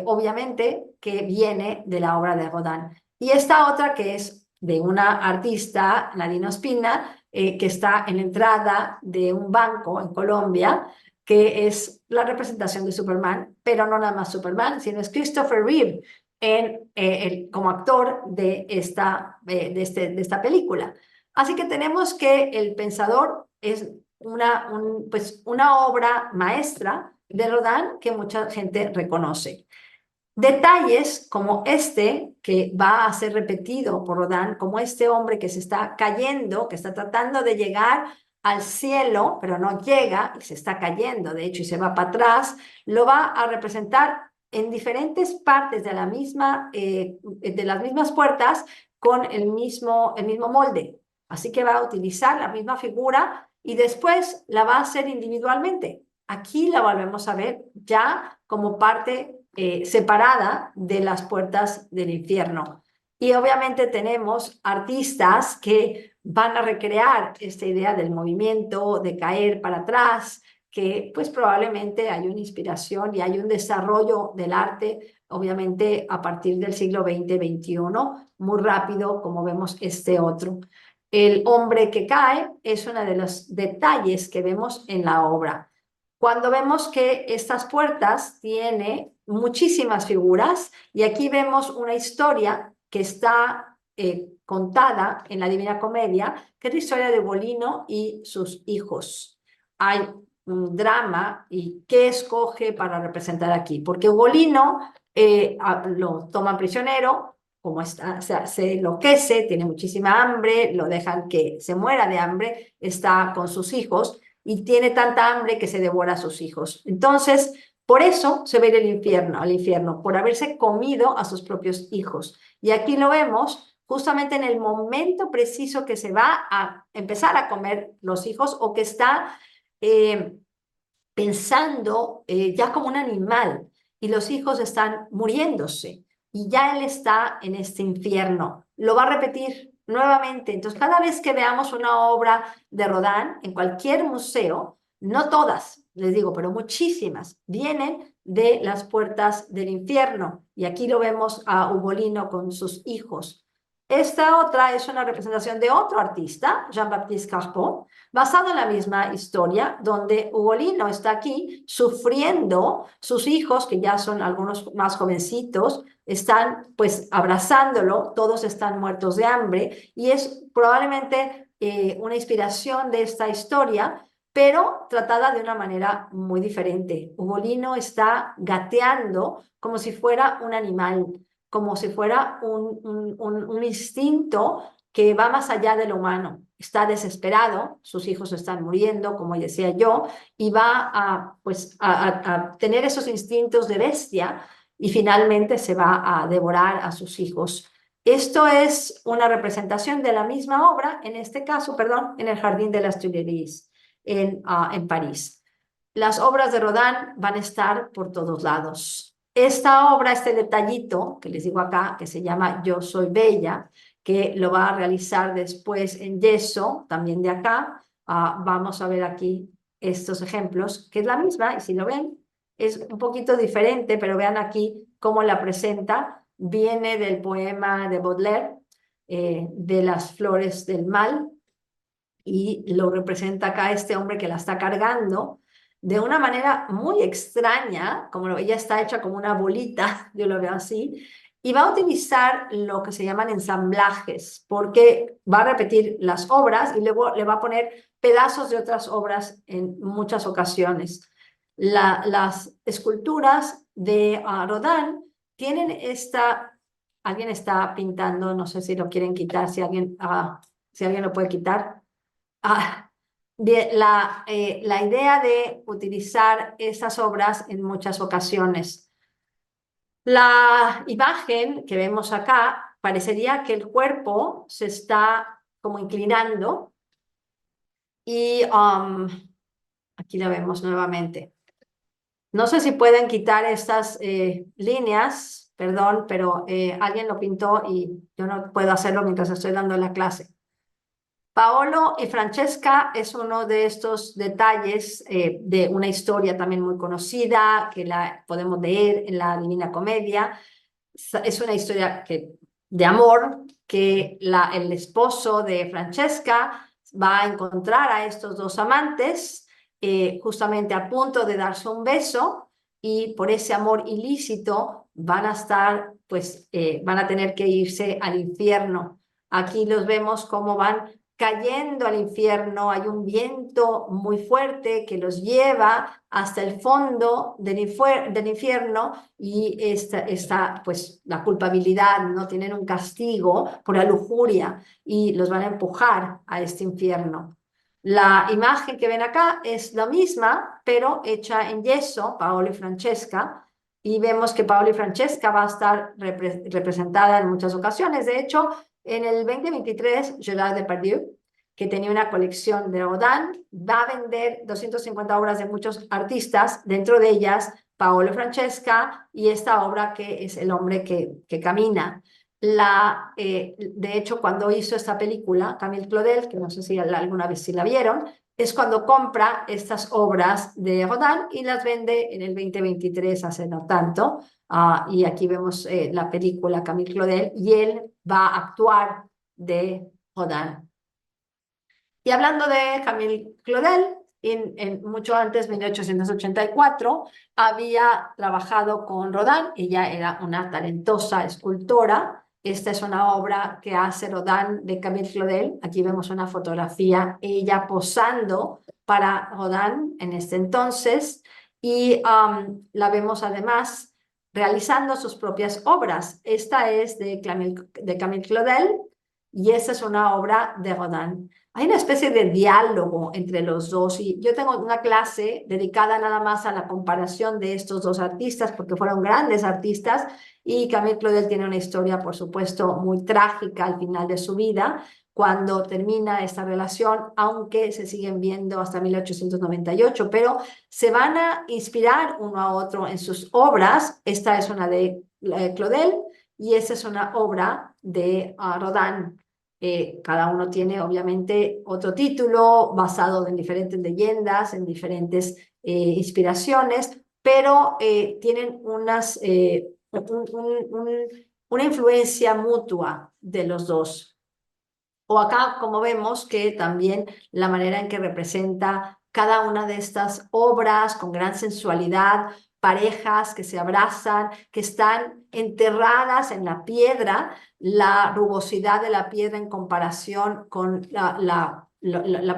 obviamente que viene de la obra de Rodin. Y esta otra que es de una artista, Nadine Ospina, que está en la entrada de un banco en Colombia, que es la representación de Superman, pero no nada más Superman, sino es Christopher Reeve como actor de esta película. Así que tenemos que El Pensador es pues una obra maestra de Rodin que mucha gente reconoce. Detalles como este, que va a ser repetido por Rodin, como este hombre que se está cayendo, que está tratando de llegar al cielo, pero no llega y se está cayendo, de hecho, y se va para atrás, lo va a representar en diferentes partes de las mismas puertas con el mismo molde. Así que va a utilizar la misma figura y después la va a hacer individualmente. Aquí la volvemos a ver ya como parte separada de las puertas del infierno. Y obviamente tenemos artistas que van a recrear esta idea del movimiento, de caer para atrás, que pues probablemente hay una inspiración y hay un desarrollo del arte, obviamente a partir del siglo XX-XXI, muy rápido, como vemos este otro. El hombre que cae es uno de los detalles que vemos en la obra. Cuando vemos que estas puertas tienen muchísimas figuras y aquí vemos una historia que está contada en la Divina Comedia, que es la historia de Ugolino y sus hijos. Hay un drama y qué escoge para representar aquí, porque Ugolino lo toman prisionero, como está, o sea, se enloquece, tiene muchísima hambre, lo dejan que se muera de hambre, está con sus hijos y tiene tanta hambre que se devora a sus hijos. Entonces, por eso se va a ir al infierno, por haberse comido a sus propios hijos. Y aquí lo vemos justamente en el momento preciso que se va a empezar a comer los hijos o que está eh, pensando ya como un animal y los hijos están muriéndose y ya él está en este infierno. Lo va a repetir nuevamente. Entonces, cada vez que veamos una obra de Rodin en cualquier museo, no todas, les digo, pero muchísimas, vienen de las puertas del infierno. Y aquí lo vemos a Ugolino con sus hijos. Esta otra es una representación de otro artista, Jean-Baptiste Carpeau, basado en la misma historia, donde Ugolino está aquí sufriendo, sus hijos, que ya son algunos más jovencitos, están pues abrazándolo, todos están muertos de hambre, y es probablemente una inspiración de esta historia, pero tratada de una manera muy diferente. Ugolino está gateando como si fuera un animal, como si fuera un instinto que va más allá de lo humano. Está desesperado, sus hijos están muriendo, como decía yo, y va a tener esos instintos de bestia y finalmente se va a devorar a sus hijos. Esto es una representación de la misma obra, en este caso, perdón, en el Jardín de las Tuileries, en París. Las obras de Rodin van a estar por todos lados. Esta obra, este detallito que les digo acá, que se llama Yo soy bella, que lo va a realizar después en yeso, también de acá. Vamos a ver aquí estos ejemplos, que es la misma, y si lo ven, es un poquito diferente, pero vean aquí cómo la presenta. Viene del poema de Baudelaire, de las flores del mal, y lo representa acá este hombre que la está cargando de una manera muy extraña, como ella está hecha como una bolita, yo lo veo así, y va a utilizar lo que se llaman ensamblajes, porque va a repetir las obras y luego le va a poner pedazos de otras obras en muchas ocasiones. Las esculturas de Rodin tienen esta alguien está pintando, no sé si lo quieren quitar, si alguien lo puede quitar. Ah, la idea de utilizar estas obras en muchas ocasiones. La imagen que vemos acá parecería que el cuerpo se está como inclinando y aquí la vemos nuevamente. No sé si pueden quitar estas líneas, perdón, pero alguien lo pintó y yo no puedo hacerlo mientras estoy dando la clase. Paolo y Francesca es uno de estos detalles de una historia también muy conocida que la podemos leer en la Divina Comedia. Es una historia de amor que el esposo de Francesca va a encontrar a estos dos amantes justamente a punto de darse un beso y por ese amor ilícito van a estar, pues, van a tener que irse al infierno. Aquí los vemos cómo van cayendo al infierno, hay un viento muy fuerte que los lleva hasta el fondo del infierno y pues, la culpabilidad, no tienen un castigo por la lujuria y los van a empujar a este infierno. La imagen que ven acá es la misma, pero hecha en yeso, Paolo y Francesca, y vemos que Paolo y Francesca va a estar representada en muchas ocasiones. De hecho, en el 2023, Gerard Depardieu, que tenía una colección de Rodin, va a vender 250 obras de muchos artistas, dentro de ellas Paolo Francesca y esta obra que es El hombre que camina. De hecho, cuando hizo esta película, Camille Claudel, que no sé si alguna vez si la vieron, es cuando compra estas obras de Rodin y las vende en el 2023, hace no tanto. Y aquí vemos la película Camille Claudel y él va a actuar de Rodin. Y hablando de Camille Claudel, mucho antes, 1884, había trabajado con Rodin. Ella era una talentosa escultora. Esta es una obra que hace Rodin de Camille Claudel. Aquí vemos una fotografía, ella posando para Rodin en este entonces. Y la vemos además realizando sus propias obras. Esta es de Camille Claudel y esta es una obra de Rodin. Hay una especie de diálogo entre los dos y yo tengo una clase dedicada nada más a la comparación de estos dos artistas porque fueron grandes artistas y Camille Claudel tiene una historia, por supuesto, muy trágica al final de su vida cuando termina esta relación, aunque se siguen viendo hasta 1898, pero se van a inspirar uno a otro en sus obras. Esta es una de Claudel y esta es una obra de Rodin. Cada uno tiene obviamente otro título basado en diferentes leyendas, en diferentes inspiraciones, pero tienen una influencia mutua de los dos. O acá, como vemos, que también la manera en que representa cada una de estas obras con gran sensualidad, parejas que se abrazan, que están enterradas en la piedra, la rugosidad de la piedra en comparación con la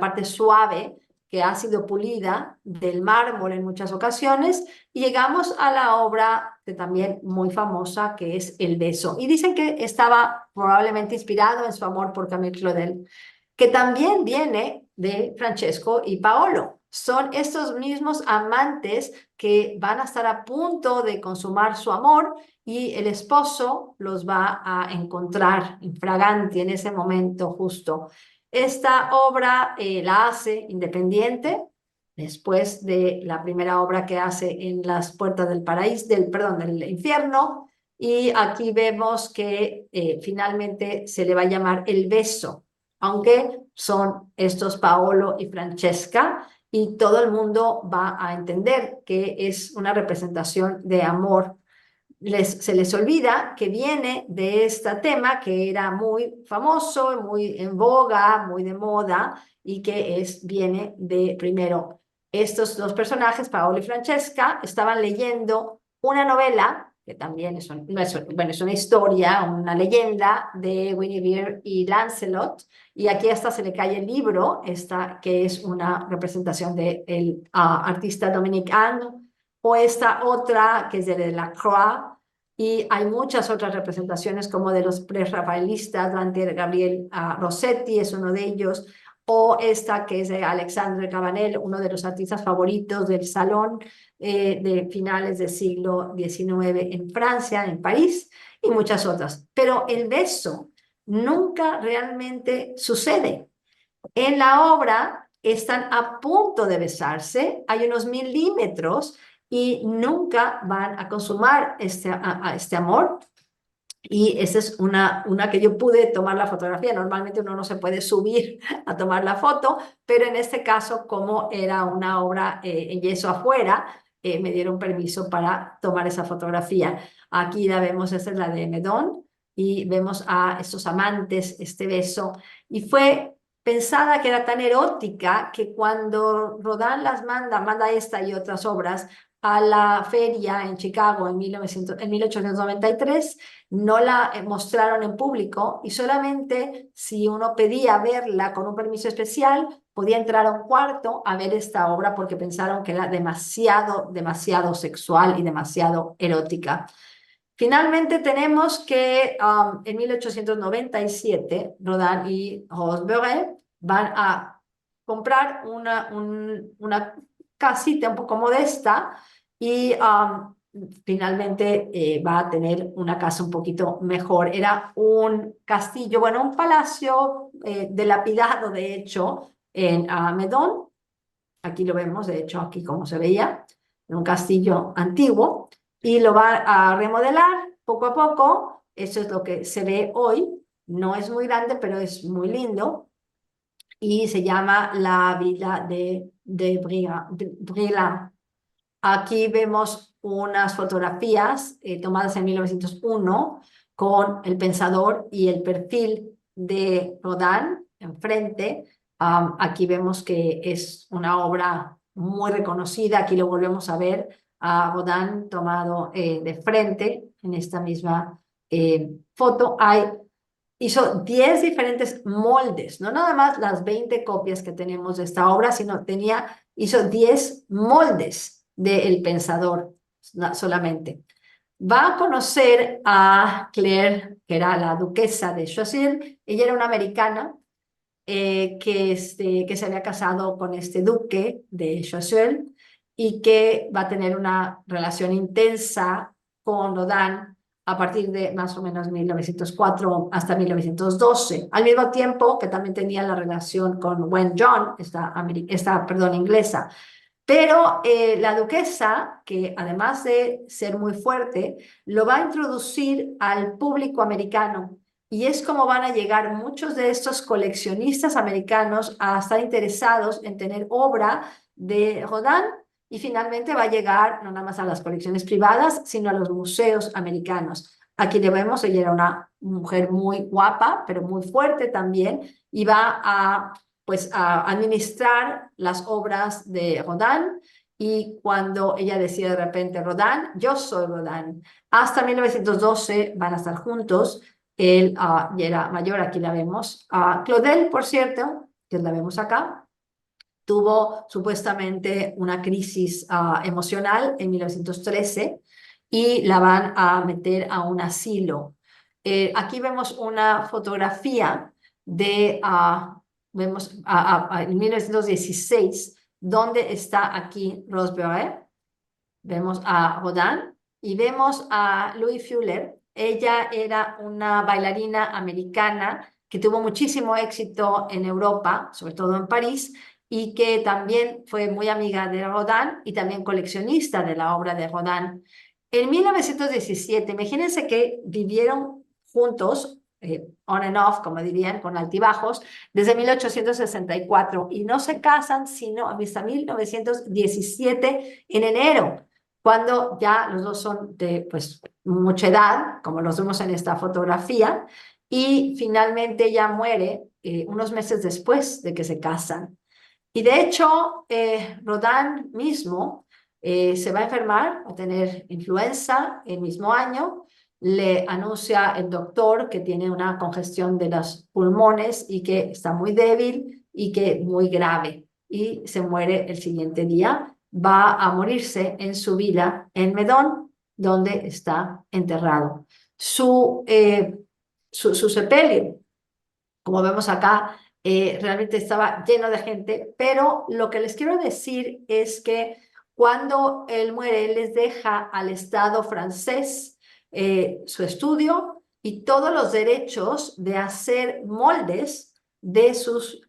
parte suave que ha sido pulida del mármol en muchas ocasiones, y llegamos a la obra que también muy famosa, que es El beso. Y dicen que estaba probablemente inspirado en su amor por Camille Claudel, que también viene de Francesco y Paolo. Son estos mismos amantes que van a estar a punto de consumar su amor y el esposo los va a encontrar infraganti en ese momento justo. Esta obra la hace independiente después de la primera obra que hace en las puertas del paraíso, perdón, del infierno, y aquí vemos que finalmente se le va a llamar El beso, aunque son estos Paolo y Francesca, y todo el mundo va a entender que es una representación de amor. Se les olvida que viene de este tema que era muy famoso, muy en boga, muy de moda, y que viene de primero. Estos dos personajes, Paolo y Francesca, estaban leyendo una novela, que también es una historia, una leyenda de Guinevere y Lancelot, y aquí hasta se le cae el libro, esta que es una representación del artista Dominique Anne, o esta otra que es de Delacroix, Y hay muchas otras representaciones como de los prerrafaelistas, Dante Gabriel Rossetti es uno de ellos, o esta que es de Alexandre Cabanel, uno de los artistas favoritos del salón de finales del siglo XIX en Francia, en París, y muchas otras. Pero el beso nunca realmente sucede. En la obra están a punto de besarse, hay unos milímetros y nunca van a consumar este amor. Y esa es una que yo pude tomar la fotografía. Normalmente uno no se puede subir a tomar la foto, pero en este caso, como era una obra en yeso afuera, me dieron permiso para tomar esa fotografía. Aquí la vemos, esta es la de Medón, y vemos a estos amantes, este beso. Y fue pensada que era tan erótica que cuando Rodin las manda esta y otras obras a la feria en Chicago en 1893, no la mostraron en público y solamente si uno pedía verla con un permiso especial, podía entrar a un cuarto a ver esta obra porque pensaron que era demasiado, demasiado sexual y demasiado erótica. Finalmente tenemos que en 1897 Rodin y Rosebeuret van a comprar una casita un poco modesta y finalmente va a tener una casa un poquito mejor. Era un castillo, bueno, un palacio dilapidado, de hecho, en Meudon. Aquí lo vemos, de hecho, aquí como se veía, en un castillo antiguo, y lo va a remodelar poco a poco. Eso es lo que se ve hoy. No es muy grande, pero es muy lindo. Y se llama la Villa de Brillat. Aquí vemos unas fotografías tomadas en 1901 con el pensador y el perfil de Rodin enfrente. Aquí vemos que es una obra muy reconocida. Aquí lo volvemos a ver a Rodin tomado de frente en esta misma foto. Hizo 10 diferentes moldes, no nada más las 20 copias que tenemos de esta obra, sino hizo 10 moldes de El Pensador solamente. Va a conocer a Claire, que era la duquesa de Choiseul. Ella era una americana que se había casado con este duque de Choiseul y que va a tener una relación intensa con Rodin a partir de más o menos 1904 hasta 1912, al mismo tiempo que también tenía la relación con Wen John, perdón, inglesa. Pero la duquesa, que además de ser muy fuerte, lo va a introducir al público americano. Y es como van a llegar muchos de estos coleccionistas americanos a estar interesados en tener obra de Rodin. Y finalmente va a llegar no nada más a las colecciones privadas, sino a los museos americanos. Aquí le vemos, ella era una mujer muy guapa, pero muy fuerte también, y va a administrar las obras de Rodin. Y cuando ella decía de repente, Rodin, yo soy Rodin. Hasta 1912 van a estar juntos. Él ya era mayor, aquí la vemos. Claudel, por cierto, que la vemos acá, tuvo supuestamente una crisis emocional en 1913 y la van a meter a un asilo. Aquí vemos una fotografía de, vemos en 1916, donde está aquí Rosebeuret. Vemos a Rodin y vemos a Louis Fuller. Ella era una bailarina americana que tuvo muchísimo éxito en Europa, sobre todo en París, y que también fue muy amiga de Rodin y también coleccionista de la obra de Rodin. En 1917, imagínense que vivieron juntos, on and off, como dirían, con altibajos, desde 1864 y no se casan sino hasta 1917 en enero, cuando ya los dos son de pues, mucha edad, como los vemos en esta fotografía, y finalmente ella muere unos meses después de que se casan. Y de hecho, Rodin mismo se va a enfermar, va a tener influenza el mismo año, le anuncia el doctor que tiene una congestión de los pulmones y que está muy débil y que muy grave, y se muere el siguiente día. Va a morirse en su villa en Meudon donde está enterrado. Su sepelio, como vemos acá, realmente estaba lleno de gente, pero lo que les quiero decir es que cuando él muere, él les deja al Estado francés su estudio y todos los derechos de hacer moldes de sus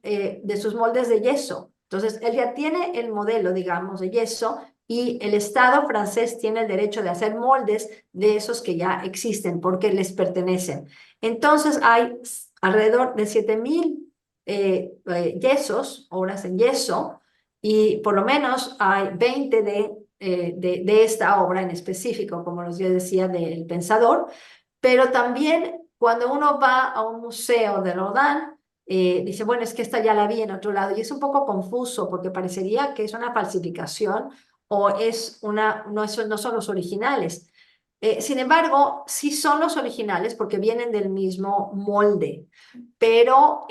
moldes de yeso. Entonces, él ya tiene el modelo, digamos, de yeso y el Estado francés tiene el derecho de hacer moldes de esos que ya existen porque les pertenecen. Entonces, hay alrededor de 7.000 yesos, obras en yeso, y por lo menos hay 20 de esta obra en específico, como los yo decía, del Pensador, pero también cuando uno va a un museo de Rodin, dice, bueno, es que esta ya la vi en otro lado, y es un poco confuso porque parecería que es una falsificación o no son los originales. Sin embargo, sí son los originales porque vienen del mismo molde, pero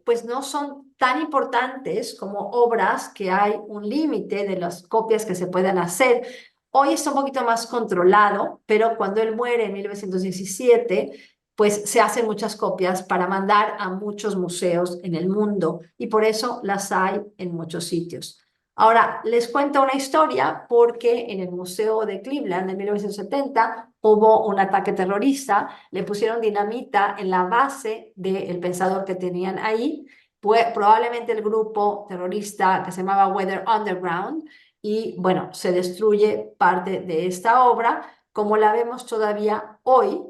pues no son tan importantes como obras que hay un límite de las copias que se puedan hacer. Hoy está un poquito más controlado, pero cuando él muere en 1917, pues se hacen muchas copias para mandar a muchos museos en el mundo y por eso las hay en muchos sitios. Ahora, les cuento una historia porque en el Museo de Cleveland en 1970 hubo un ataque terrorista, le pusieron dinamita en la base del pensador que tenían ahí, probablemente el grupo terrorista que se llamaba Weather Underground, y bueno, se destruye parte de esta obra como la vemos todavía hoy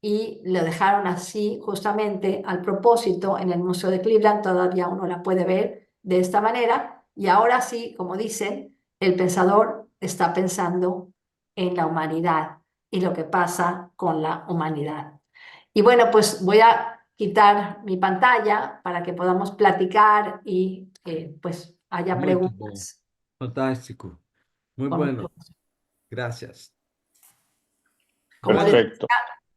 y lo dejaron así justamente al propósito en el Museo de Cleveland, todavía uno la puede ver de esta manera y ahora sí, como dicen, el pensador está pensando en la humanidad y lo que pasa con la humanidad. Y bueno, pues voy a quitar mi pantalla para que podamos platicar y pues haya Muito bom, preguntas. fantástico, muy Con bueno, gracias. Como decía, Bueno,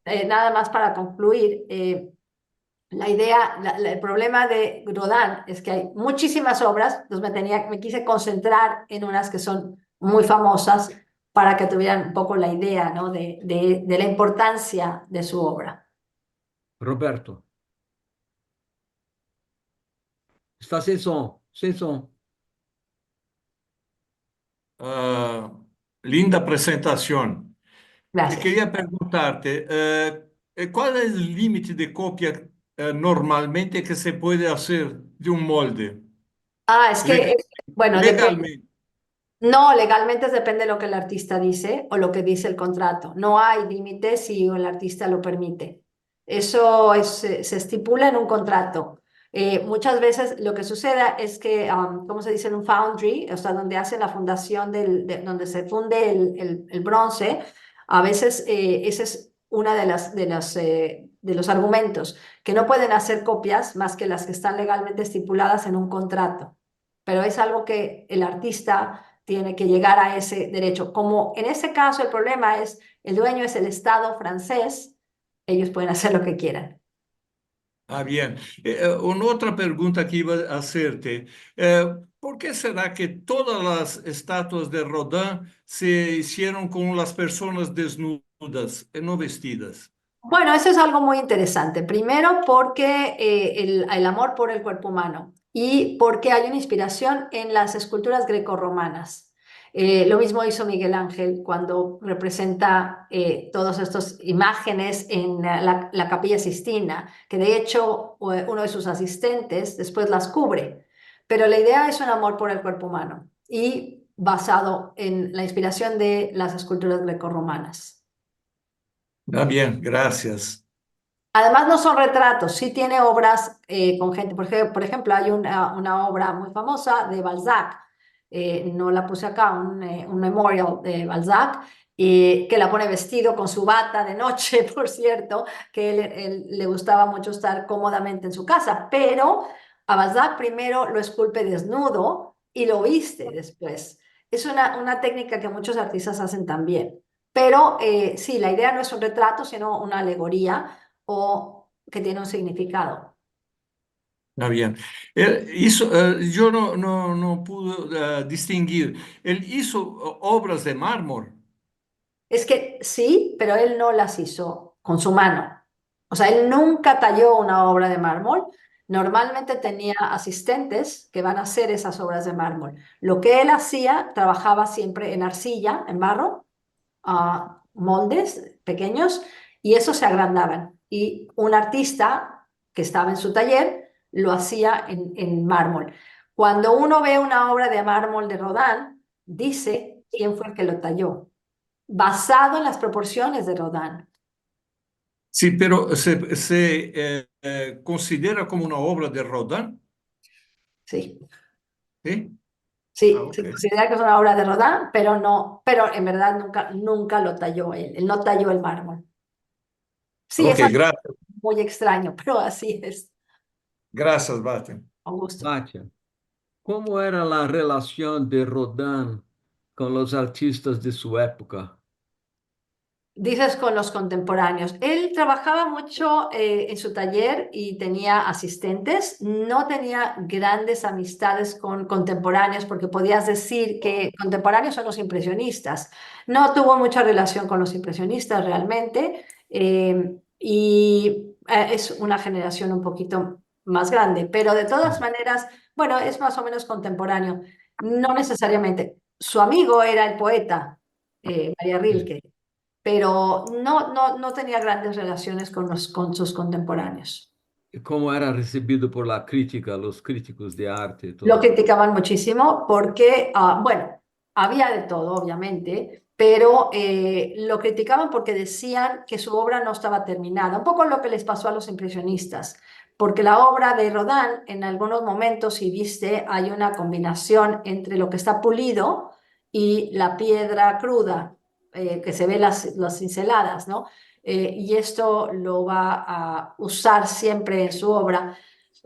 Perfecto. nada más para concluir, el problema de Rodin es que hay muchísimas obras, entonces me quise concentrar en unas que son muy famosas para que tuvieran un poco la idea, ¿no? de la importancia de su obra. Roberto, está sem som, sem som. Ah, linda presentación. Gracias. Quería preguntarte, ¿cuál es el límite de copia normalmente que se puede hacer de un molde? Ah, es que, Legal- bueno, depende. legalmente. No, legalmente depende de lo que el artista dice o lo que dice el contrato. No hay límites si el artista lo permite. Eso se estipula en un contrato. Muchas veces lo que sucede es que, ¿cómo se dice? En un foundry, o sea, donde hace la fundación donde se funde el bronce, a veces ese es una de los argumentos, que no pueden hacer copias más que las que están legalmente estipuladas en un contrato. Pero es algo que el artista tiene que llegar a ese derecho. Como en este caso el problema es, el dueño es el Estado francés, ellos pueden hacer lo que quieran. Ah, bien. Una otra pregunta que iba a hacerte. Eh, ¿Por qué será que todas las estatuas de Rodin se hicieron con las personas desnudas, no vestidas? Bueno, eso es algo muy interesante. Primero porque el amor por el cuerpo humano y porque hay una inspiración en las esculturas grecorromanas. Lo mismo hizo Miguel Ángel cuando representa todas estas imágenes en la Capilla Sistina, que de hecho uno de sus asistentes después las cubre. Pero la idea es un amor por el cuerpo humano y basado en la inspiración de las esculturas grecorromanas. Ah, bien, gracias. Además, no son retratos, sí tiene obras con gente. Por ejemplo, hay una obra muy famosa de Balzac, no la puse acá, un memorial de Balzac, que la pone vestido con su bata de noche, por cierto, que él le gustaba mucho estar cómodamente en su casa, pero a Balzac primero lo esculpe desnudo y lo viste después. Es una técnica que muchos artistas hacen también. Pero sí, la idea no es un retrato, sino una alegoría o que tiene un significado. Ah, bien. Yo no pude distinguir. Él hizo obras de mármol. Es que sí, pero él no las hizo con su mano. O sea, él nunca talló una obra de mármol. Normalmente tenía asistentes que van a hacer esas obras de mármol. Lo que él hacía, trabajaba siempre en arcilla, en barro, moldes pequeños, y esos se agrandaban. Y un artista que estaba en su taller lo hacía en mármol. Cuando uno ve una obra de mármol de Rodin, dice quién fue el que lo talló, basado en las proporciones de Rodin. Sí, pero se considera como una obra de Rodin, Sí, ¿sí? Ah, sí, ok. se considera que es una obra de Rodin, pero no, pero en verdad nunca lo talló él. Él no talló el mármol. Sí, Ok, es algo gracias. muy extraño, pero así es. Gracias, Batia. Con gusto. Batia, ¿cómo era la relación de Rodin con los artistas de su época? Dices con los contemporáneos. Él trabajaba mucho en su taller y tenía asistentes. No tenía grandes amistades con contemporáneos porque podías decir que contemporáneos son los impresionistas. No tuvo mucha relación con los impresionistas realmente es una generación un poquito más grande, pero de todas maneras, bueno, es más o menos contemporáneo. No necesariamente. Su amigo era el poeta María Sí. Rilke, pero no tenía grandes relaciones con sus contemporáneos. ¿Y cómo era recibido por la crítica, los críticos de arte y Lo todo? criticaban muchísimo porque, bueno, había de todo, obviamente, pero lo criticaban porque decían que su obra no estaba terminada, un poco lo que les pasó a los impresionistas, porque la obra de Rodin, en algunos momentos, si viste, hay una combinación entre lo que está pulido y la piedra cruda, que se ve las cinceladas, ¿no? Y esto lo va a usar siempre en su obra.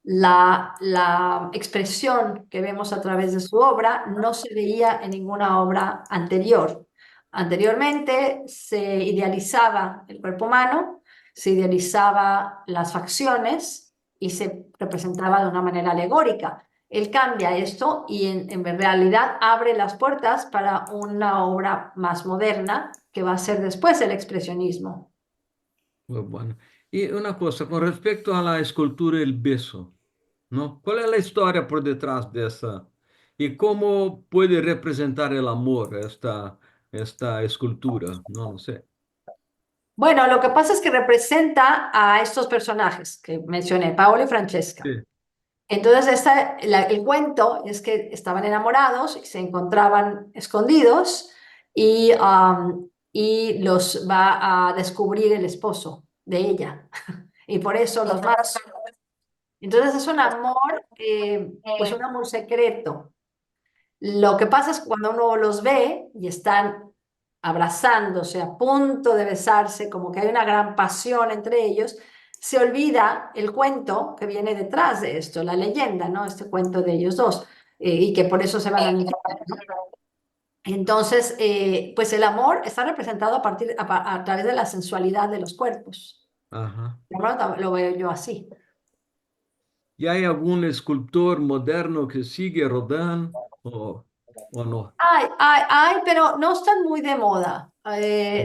La expresión que vemos a través de su obra no se veía en ninguna obra anterior. Anteriormente se idealizaba el cuerpo humano, se idealizaba las facciones y se representaba de una manera alegórica. Él cambia esto y en realidad abre las puertas para una obra más moderna que va a ser después el expresionismo. Muy bueno. Y una cosa, con respecto a la escultura El Beso, ¿no? ¿Cuál es la historia por detrás de esa? ¿Y cómo puede representar el amor esta escultura? No, no sé. Bueno, lo que pasa es que representa a estos personajes que mencioné, Paolo y Francesca. Sí. Entonces, el cuento es que estaban enamorados y se encontraban escondidos y los va a descubrir el esposo de ella. Y por eso los mata. Entonces es un amor, pues un amor secreto. Lo que pasa es que cuando uno los ve y están abrazándose, a punto de besarse, como que hay una gran pasión entre ellos, se olvida el cuento que viene detrás de esto, la leyenda, ¿no? Este cuento de ellos dos, y que por eso se van al infierno, ¿no? Entonces, pues el amor está representado a través de la sensualidad de los cuerpos. Ajá. Por lo tanto, lo veo yo así. ¿Y hay algún escultor moderno que sigue Rodin o no? Pero no están muy de moda.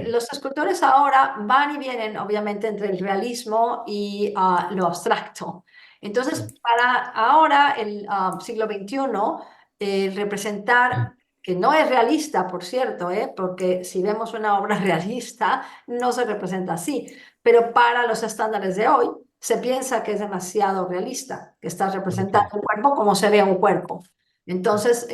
Los escultores ahora van y vienen, obviamente, entre el realismo y lo abstracto. Entonces, para ahora, el siglo XXI, representar, que no es realista, por cierto, porque si vemos una obra realista, no se representa así, pero para los estándares de hoy, se piensa que es demasiado realista, que está Ok. representando un cuerpo como se ve un cuerpo. Entonces,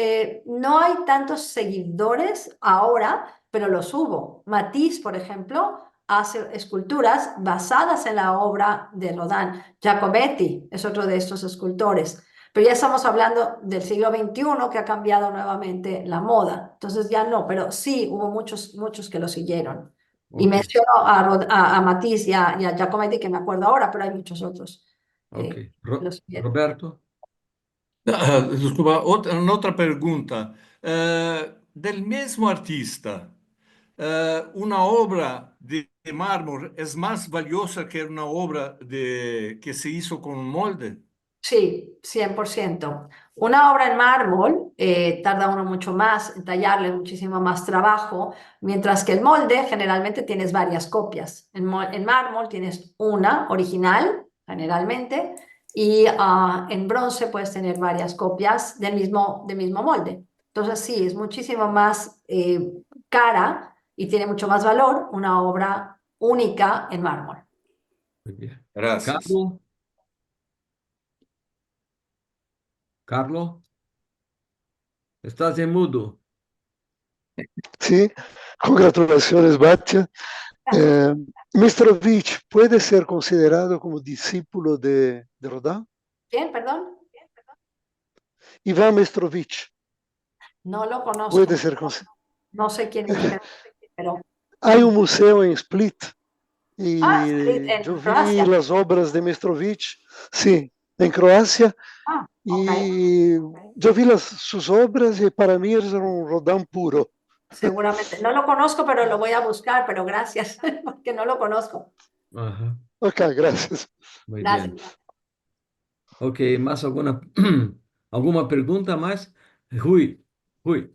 no hay tantos seguidores ahora, pero los hubo. Matisse, por ejemplo, hace esculturas basadas en la obra de Rodin. Giacometti es otro de estos escultores. Pero ya estamos hablando del siglo XXI que ha cambiado nuevamente la moda. Entonces ya no, pero sí hubo muchos que lo siguieron. Y Ok. menciono a Matisse y a Giacometti, que me acuerdo ahora, pero hay muchos otros Ok. que lo siguieron. Roberto. Scusa, un'altra pregunta. Del mismo artista, una obra de mármol es más valiosa que una obra que se hizo con un molde. Sí, 100%. Una obra en mármol tarda uno mucho más en tallarle, muchísimo más trabajo, mientras que el molde generalmente tienes varias copias. En mármol tienes una original, generalmente, y en bronce puedes tener varias copias del mismo molde. Entonces sí, es muchísimo más cara y tiene mucho más valor una obra única en mármol. Muy bien. Gracias. Carlos, Carlos, estás en mudo. Sí, congratulaciones, Batia. Eh, Mestrovich puede ser considerado como discípulo de Rodin. ¿Quién, perdón? Iván Mestrovich No lo puede conozco. ser No sé quién es, pero... Hay un museo en Split Ah, Split y yo en vi Croacia. las obras de Mestrovich, sí, en Croacia, Ah, ok. y yo vi sus obras y para mí es un Rodin puro. Seguramente. No lo conozco, pero lo voy a buscar, pero gracias, porque no lo conozco. Ajá, Ok, gracias. muy bien. Gracias. Ok, ¿más alguna, alguma pergunta más? Rui, Rui,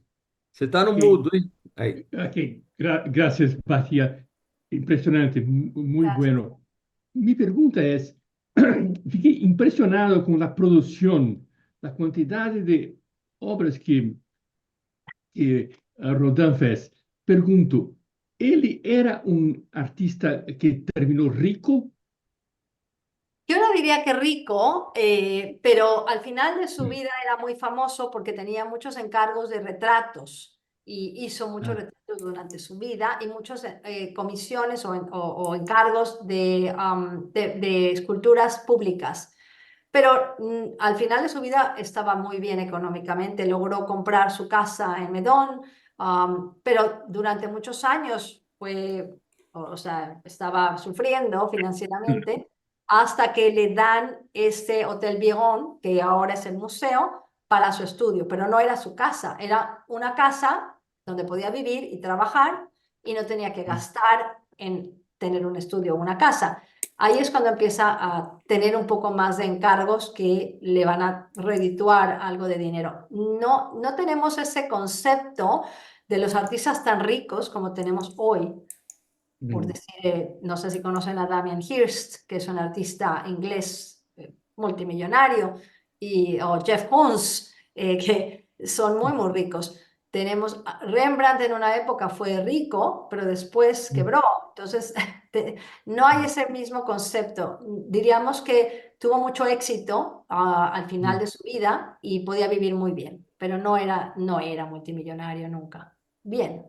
você está no Ok, mudo, hein? Aí. ok, gracias, Batia. Impresionante, muy Gracias. bueno. Mi pregunta es, fiqué impresionado con la producción, la cantidad de obras que Rodin fez. Pergunto, ele era un artista que terminó rico? Yo no diría que rico, pero al final de su vida era muy famoso porque tenía muchos encargos de retratos y hizo muchos Ah, retratos durante su vida y muchas comisiones o encargos de esculturas públicas. Pero al final de su vida estaba muy bien económicamente, logró comprar su casa en Medón, pero durante muchos años o sea, estaba sufriendo financieramente hasta que le dan este Hotel Biron, que ahora es el museo, para su estudio, pero no era su casa, era una casa donde podía vivir y trabajar y no tenía que gastar en tener un estudio o una casa. Ahí es cuando empieza a tener un poco más de encargos que le van a redituar algo de dinero. No, no tenemos ese concepto de los artistas tan ricos como tenemos hoy, por decir, no sé si conocen a Damien Hirst, que es un artista inglés multimillonario, o Jeff Koons, que son muy, muy ricos. Tenemos Rembrandt en una época fue rico, pero después quebró. Entonces, no hay ese mismo concepto. Diríamos que tuvo mucho éxito al final de su vida y podía vivir muy bien, pero no era multimillonario nunca. Bien.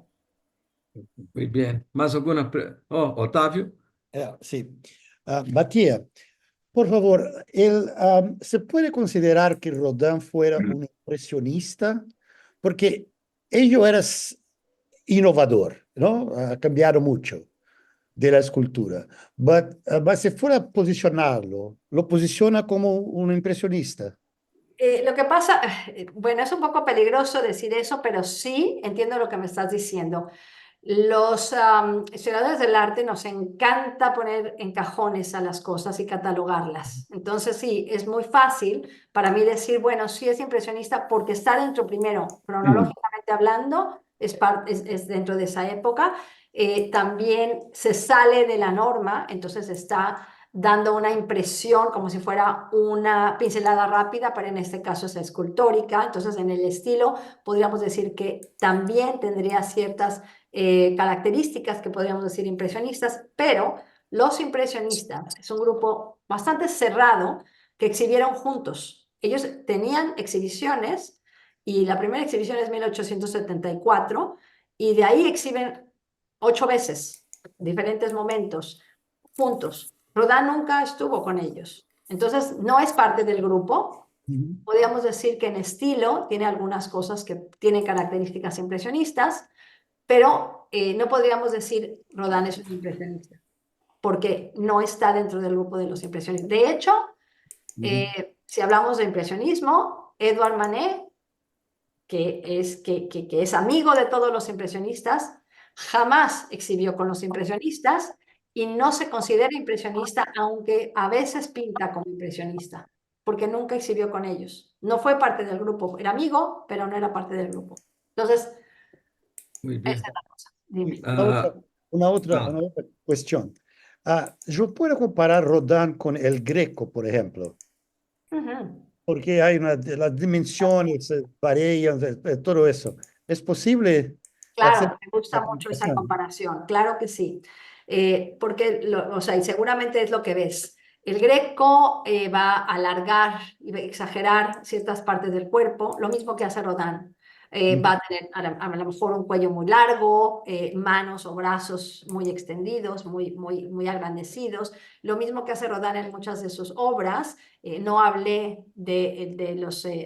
Muy bien. ¿Más alguna? Oh, Otávio? Sí. Matías, por favor, ¿se puede considerar que Rodin fuera un impresionista? Porque ello era innovador, ¿no? Ha cambiado mucho de la escultura. But si fuera a posicionarlo, lo posiciona como un impresionista. Lo que pasa, bueno, es un poco peligroso decir eso, pero sí entiendo lo que me estás diciendo. Los historiadores del arte nos encanta poner en cajones a las cosas y catalogarlas. Entonces, sí, es muy fácil para mí decir, bueno, sí es impresionista porque está dentro, primero, cronológicamente hablando, es dentro de esa época. También se sale de la norma, entonces está dando una impresión como si fuera una pincelada rápida, pero en este caso es escultórica. Entonces, en el estilo podríamos decir que también tendría ciertas características que podríamos decir impresionistas, pero los impresionistas es un grupo bastante cerrado que exhibieron juntos. Ellos tenían exhibiciones y la primera exhibición es 1874 y de ahí exhiben 8 veces, diferentes momentos, juntos. Rodin nunca estuvo con ellos. Entonces, no es parte del grupo. Podríamos decir que en estilo tiene algunas cosas que tienen características impresionistas, pero no podríamos decir Rodin es un impresionista, porque no está dentro del grupo de los impresionistas. De hecho, si hablamos de impresionismo, Edouard Manet, que es amigo de todos los impresionistas, jamás exhibió con los impresionistas y no se considera impresionista, aunque a veces pinta como impresionista. porque nunca exhibió con ellos. No fue parte del grupo, era amigo, pero no era parte del grupo. Entonces, Muy esa bien. es la cosa. Dime. Ah, Una otra ah, cuestión. Yo puedo comparar Rodin con el Greco, por ejemplo, Ujú. porque hay las dimensiones varían, todo eso. ¿Es posible hacer Claro, me gusta la mucho esa comparación? comparación, claro que sí. Porque, o sea, y seguramente es lo que ves. El Greco va a alargar y va a exagerar ciertas partes del cuerpo, lo mismo que hace Rodin. Va a tener a lo mejor un cuello muy largo, manos o brazos muy extendidos, muy agrandecidos. Lo mismo que hace Rodin en muchas de sus obras. No hablé de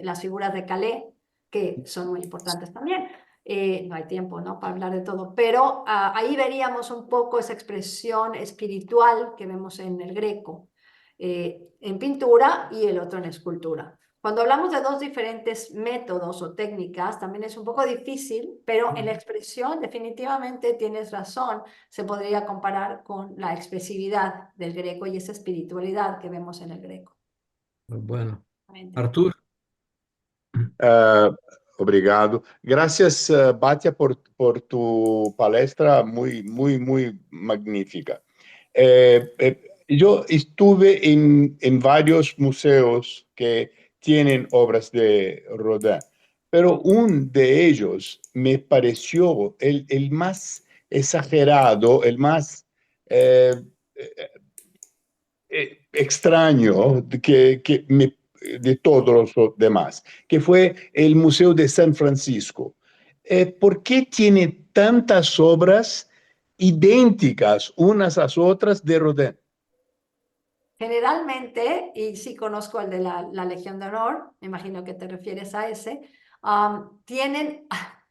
las figuras de Calais, que son muy importantes también. No hay tiempo, ¿no?, para hablar de todo, pero ahí veríamos un poco esa expresión espiritual que vemos en el Greco, en pintura, y el otro en escultura. Cuando hablamos de dos diferentes métodos o técnicas, también es un poco difícil, pero en la expresión definitivamente tienes razón, se podría comparar con la expresividad del Greco y esa espiritualidad que vemos en el Greco. bueno. Arthur, Ah, obrigado. Gracias, Batia, por tu palestra muy magnífica. Yo estuve en varios museos que tienen obras de Rodin, pero un de ellos me pareció el más exagerado, el más eh, extraño de todos los demás, que fue el Museo de San Francisco. ¿Por qué tiene tantas obras idénticas unas a las otras de Rodin? Generalmente, y sí conozco el de la Legión de Honor, me imagino que te refieres a ese,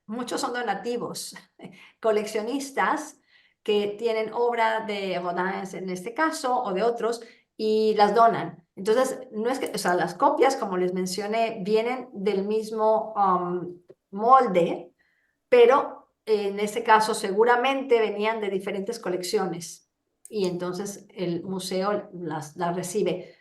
muchos son donativos, coleccionistas que tienen obra de Rodin en este caso o de otros y las donan. Entonces, no es que, o sea, las copias, como les mencioné, vienen del mismo molde, pero en este caso seguramente venían de diferentes colecciones y entonces el museo las recibe.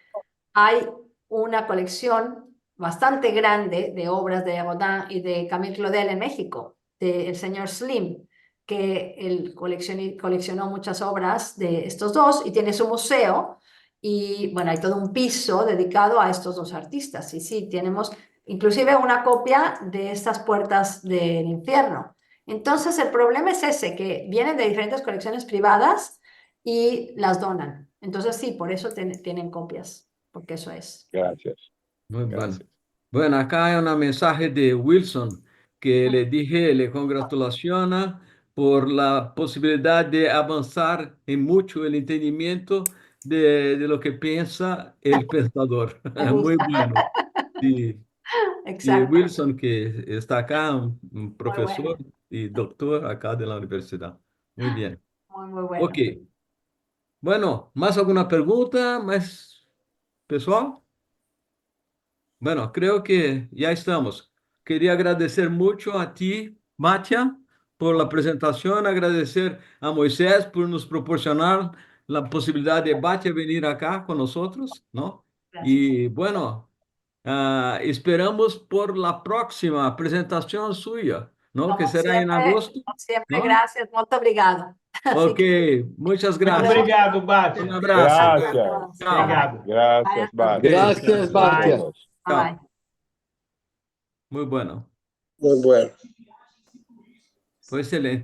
Hay una colección bastante grande de obras de Rodin y de Camille Claudel en México, del señor Slim, que él coleccionó muchas obras de estos dos y tiene su museo. Y bueno, hay todo un piso dedicado a estos dos artistas. Y sí, tenemos inclusive una copia de estas puertas del infierno. Entonces el problema es ese, que vienen de diferentes colecciones privadas y las donan. Entonces sí, por eso tienen copias, porque eso es. Gracias, muy bueno. gracias. Bueno, acá hay un mensaje de Wilson que le dije, le congratulaciona por la posibilidad de avanzar en mucho el entendimiento de lo que piensa el pensador. Me Muy gusta. bueno. Sí. Y Exacto, Wilson, que está acá, un muy profesor bueno, y doctor acá de la universidad. Muy bien. muy Ok. bueno. Bueno, ¿más alguna pregunta? ¿Más pessoal? Bueno, creo que ya estamos. Quería agradecer mucho a ti, Matia, por la presentación, agradecer a Moisés por nos proporcionar la posibilidad de Batia venir acá con nosotros, ¿no? Gracias. Y bueno, esperamos por la próxima presentación suya, ¿no? Que será en agosto, Como siempre, ¿no? gracias, molto obrigado. Así Ok, que muchas Muito nos gracias. vemos. obrigado, Un Bátia. abrazo. Gracias a Gracias, todos. Bye bye. Obrigado. gracias, Bye. Batia. Ok, Gracias, Nos Batia. Bye. vemos. Bye chao. bye. Muy bueno. Muy bueno. Fue excelente.